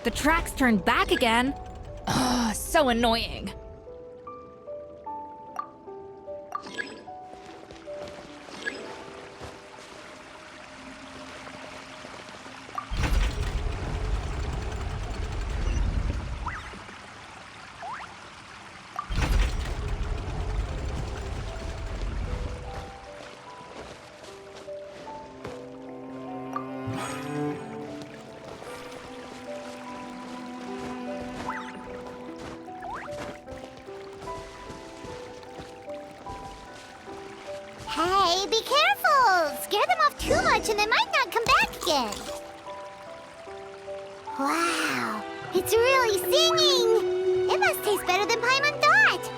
The tracks turned back again. Ugh, so annoying. Hey, be careful! Scare them off too much and they might not come back again. Wow, it's really singing! It must taste better than Paimon thought!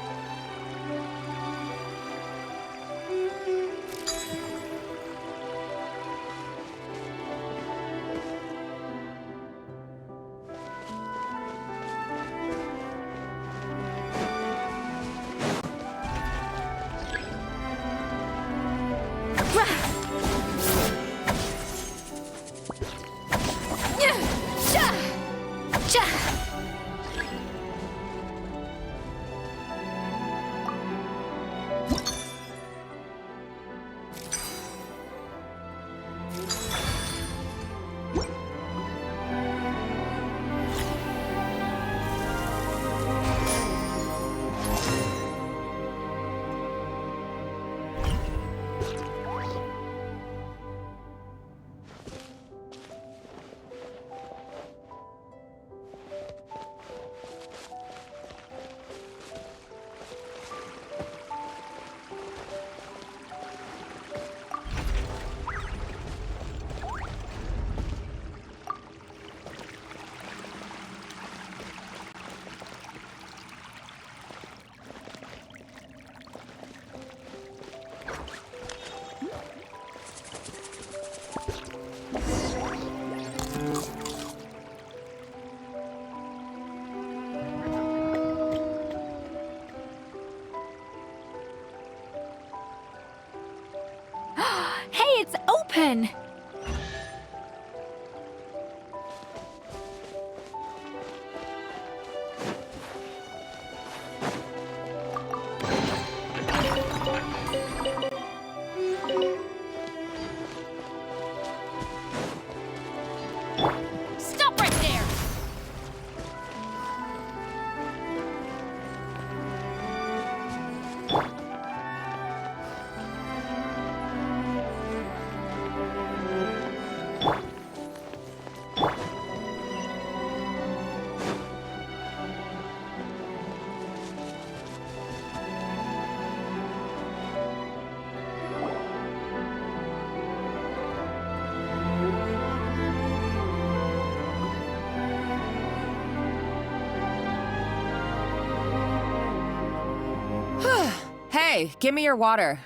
Hey, it's open! Stop right there! Hey, give me your water.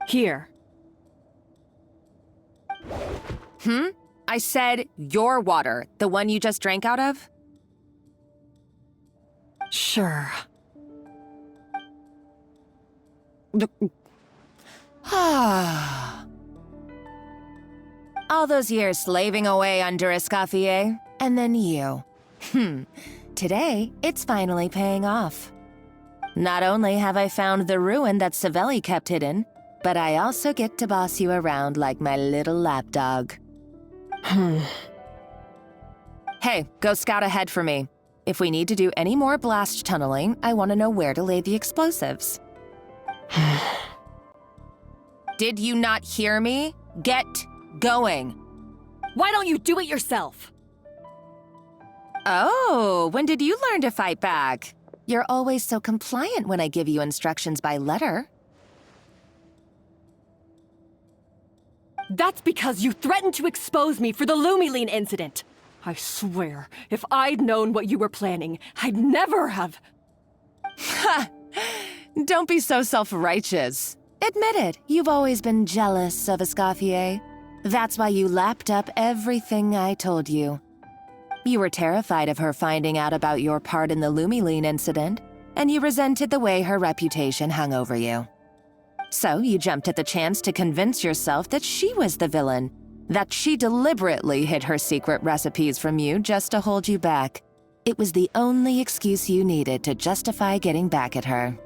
Here. I said your water, the one you just drank out of? Sure. All those years slaving away under Escoffier, and then you. Today, it's finally paying off. Not only have I found the ruin that Savelli kept hidden, but I also get to boss you around like my little lapdog. Hey, go scout ahead for me. If we need to do any more blast tunneling, I want to know where to lay the explosives. Did you not hear me? Get going. Why don't you do it yourself? Oh, when did you learn to fight back? You're always so compliant when I give you instructions by letter. That's because you threatened to expose me for the Lumiline incident. I swear, if I'd known what you were planning, I'd never have... Ha! Don't be so self-righteous. Admit it, you've always been jealous of Escoffier. That's why you lapped up everything I told you. You were terrified of her finding out about your part in the Lumiline incident, and you resented the way her reputation hung over you. So you jumped at the chance to convince yourself that she was the villain, That she deliberately hid her secret recipes from you just to hold you back. It was the only excuse you needed to justify getting back at her.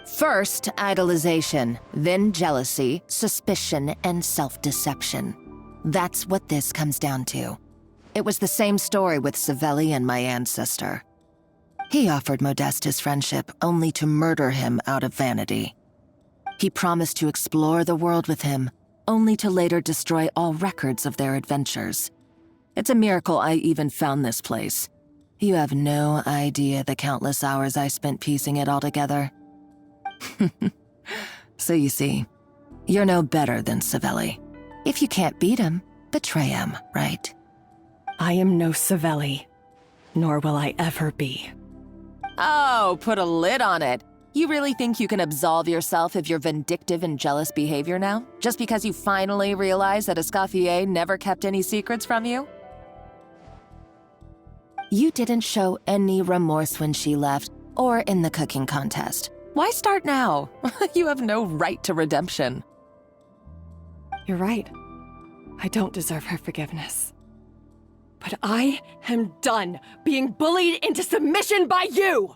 First, idolization, then jealousy, suspicion, and self-deception. That's what this comes down to. It was the same story with Savelli and my ancestor. He offered Modeste his friendship only to murder him out of vanity. He promised to explore the world with him, only to later destroy all records of their adventures. It's a miracle I even found this place. You have no idea the countless hours I spent piecing it all together. So you see, you're no better than Savelli. If you can't beat him, betray him, right? I am no Savelli, nor will I ever be. Oh, put a lid on it. You really think you can absolve yourself of your vindictive and jealous behavior now? Just because you finally realized that Escoffier never kept any secrets from you? You didn't show any remorse when she left, or in the cooking contest. Why start now? You have no right to redemption. You're right. I don't deserve her forgiveness. But I am done being bullied into submission by you!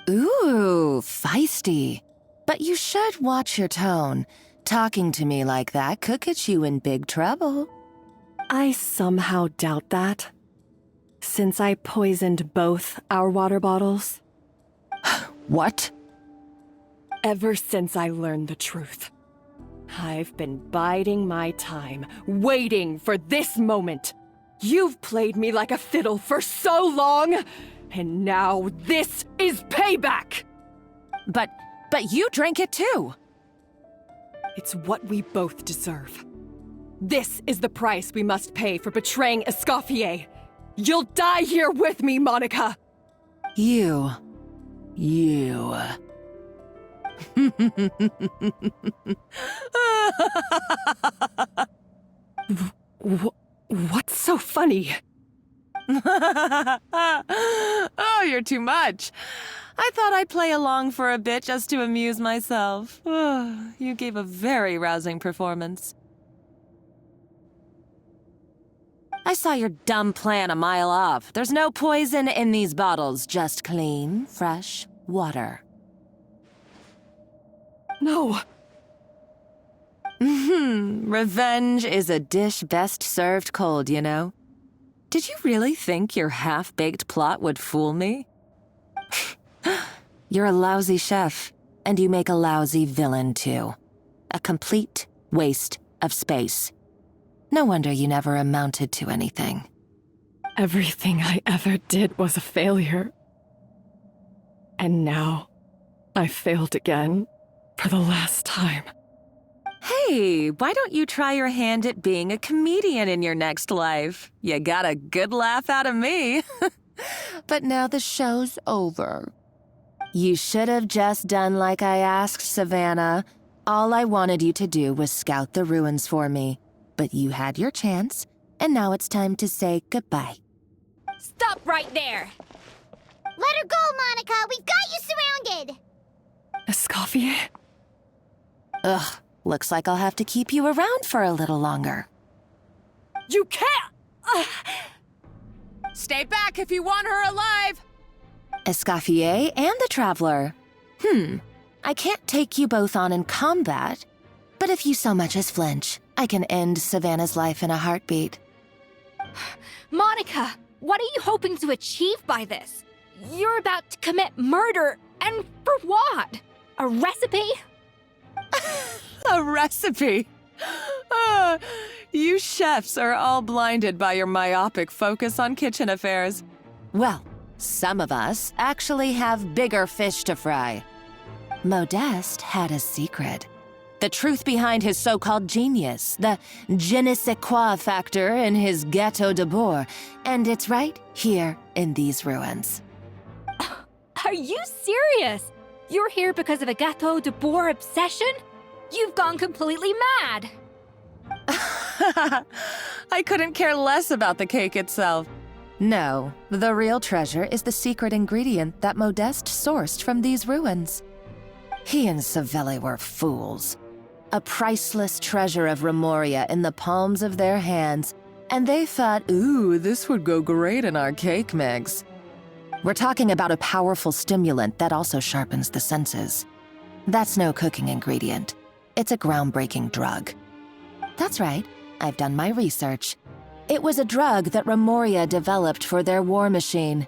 Ooh, feisty. But you should watch your tone. Talking to me like that could get you in big trouble. I somehow doubt that. Since I poisoned both our water bottles. What? Ever since I learned the truth, I've been biding my time, waiting for this moment. You've played me like a fiddle for so long, and now this is payback! But you drank it too! It's what we both deserve. This is the price we must pay for betraying Escoffier. You'll die here with me, Monica! You. What's so funny? Oh, you're too much. I thought I'd play along for a bit just to amuse myself. You gave a very rousing performance. I saw your dumb plan a mile off. There's no poison in these bottles, just clean, fresh water. No. Revenge is a dish best served cold, you know? Did you really think your half-baked plot would fool me? You're a lousy chef, and you make a lousy villain, too. A complete waste of space. No wonder you never amounted to anything. Everything I ever did was a failure. And now, I failed again, for the last time. Hey, why don't you try your hand at being a comedian in your next life? You got a good laugh out of me. But now the show's over. You should have just done like I asked, Savannah. All I wanted you to do was scout the ruins for me. But you had your chance, and now it's time to say goodbye. Stop right there! Let her go, Monica! We've got you surrounded! Escoffier? Ugh, looks like I'll have to keep you around for a little longer. You can't! Stay back if you want her alive! Escoffier and the Traveler. I can't take you both on in combat, but if you so much as flinch, I can end Savannah's life in a heartbeat. Monica, what are you hoping to achieve by this? You're about to commit murder, and for what? A recipe? A recipe? You chefs are all blinded by your myopic focus on kitchen affairs. Well, some of us actually have bigger fish to fry. Modeste had a secret. The truth behind his so-called genius, the je ne sais quoi factor in his Gâteau de Bourg, and it's right here in these ruins. Are you serious? You're here because of a Gâteau de Bourg obsession? You've gone completely mad! I couldn't care less about the cake itself. No, the real treasure is the secret ingredient that Modeste sourced from these ruins. He and Savelli were fools. A priceless treasure of Remoria in the palms of their hands, and they thought, ooh, this would go great in our cake mix. We're talking about a powerful stimulant that also sharpens the senses. That's no cooking ingredient. It's a groundbreaking drug. That's right, I've done my research. It was a drug that Remoria developed for their war machine.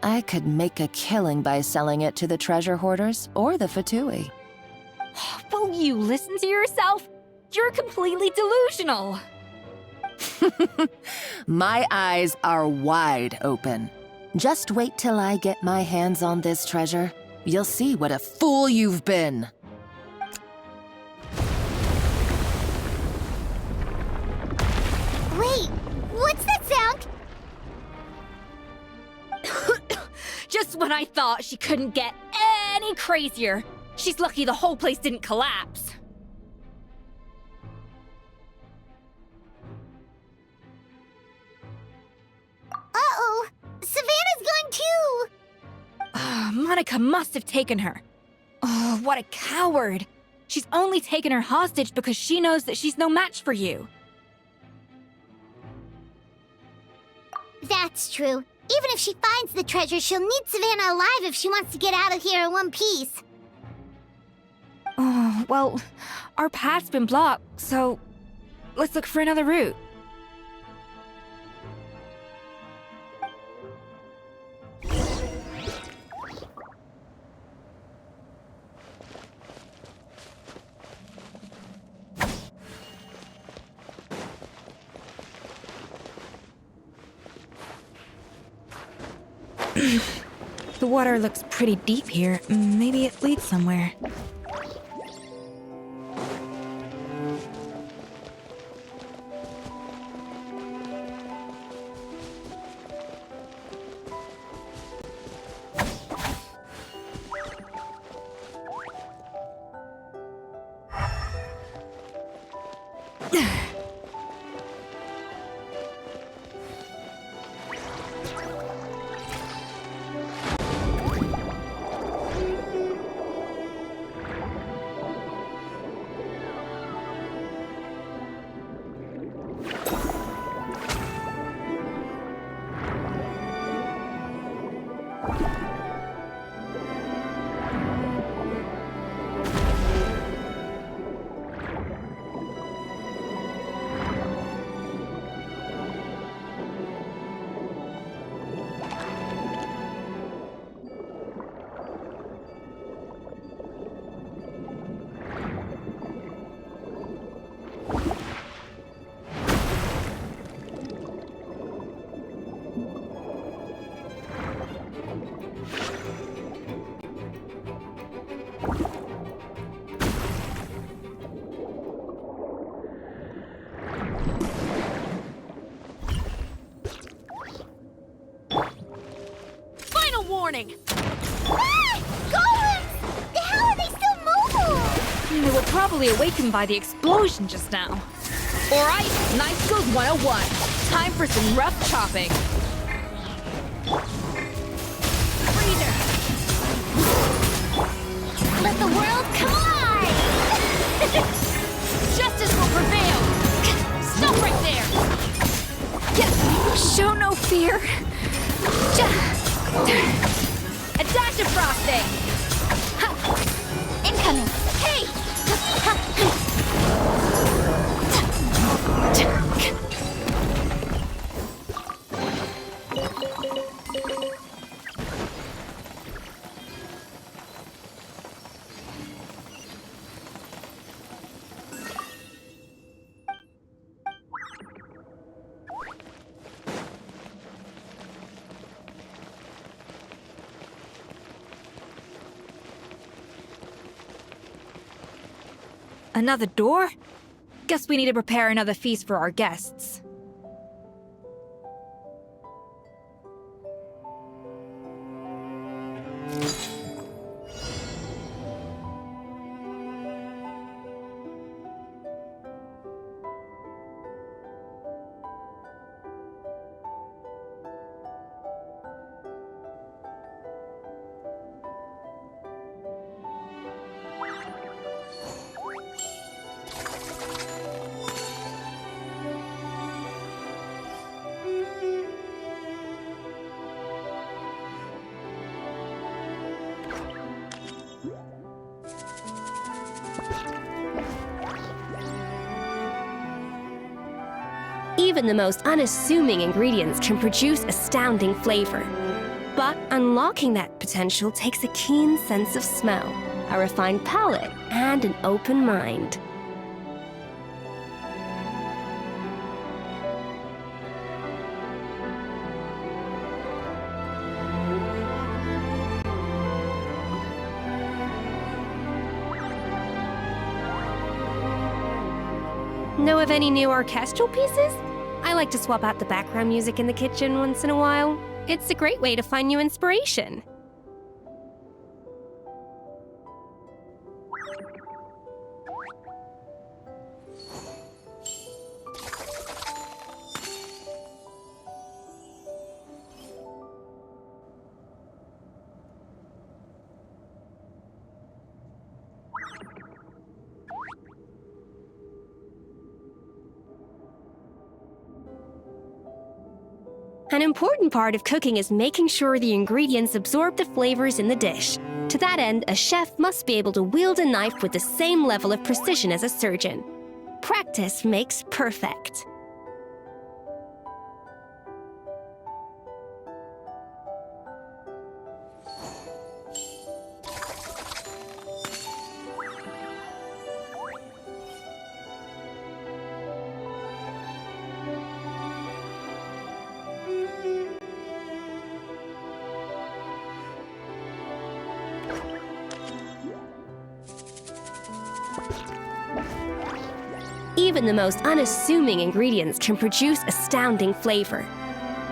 I could make a killing by selling it to the treasure hoarders or the Fatui. Will you listen to yourself? You're completely delusional. My eyes are wide open. Just wait till I get my hands on this treasure. You'll see what a fool you've been. Wait, what's that sound? Just when I thought she couldn't get any crazier. She's lucky the whole place didn't collapse. Uh-oh, Savannah's gone too! Monica must have taken her. Oh, what a coward. She's only taken her hostage because she knows that she's no match for you. That's true. Even if she finds the treasure, she'll need Savannah alive if she wants to get out of here in one piece. Oh, well, our path's been blocked, so let's look for another route. The water looks pretty deep here. Maybe it leads somewhere. Warning! Ah! Golems! How are they still mobile? They were probably awakened by the explosion just now. Alright, Night Skills 101. Time for some rough chopping. Freezer! Let the world collide! Justice will prevail! Stop right there! Show no fear. A dash of frosting! Incoming! Hey! Another door? Guess we need to prepare another feast for our guests. Even the most unassuming ingredients can produce astounding flavor. But unlocking that potential takes a keen sense of smell, a refined palate, and an open mind. Know of any new orchestral pieces? I like to swap out the background music in the kitchen once in a while. It's a great way to find new inspiration. An important part of cooking is making sure the ingredients absorb the flavors in the dish. To that end, a chef must be able to wield a knife with the same level of precision as a surgeon. Practice makes perfect. Even the most unassuming ingredients can produce astounding flavor.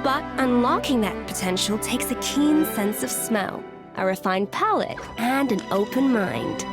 But unlocking that potential takes a keen sense of smell, a refined palate, and an open mind.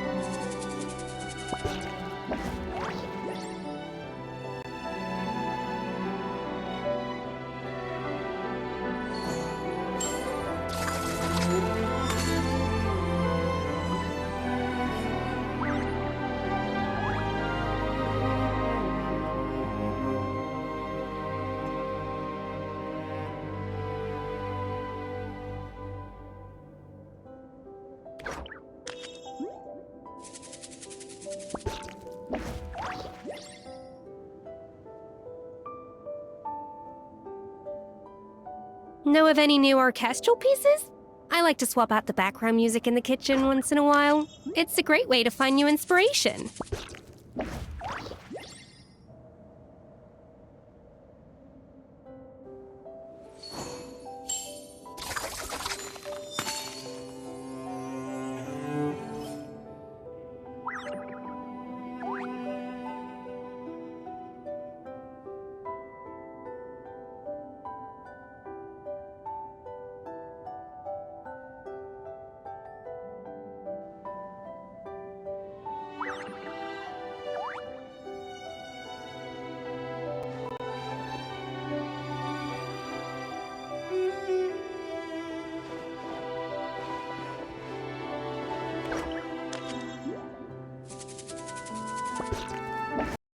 Know of any new orchestral pieces? I like to swap out the background music in the kitchen once in a while. It's a great way to find new inspiration.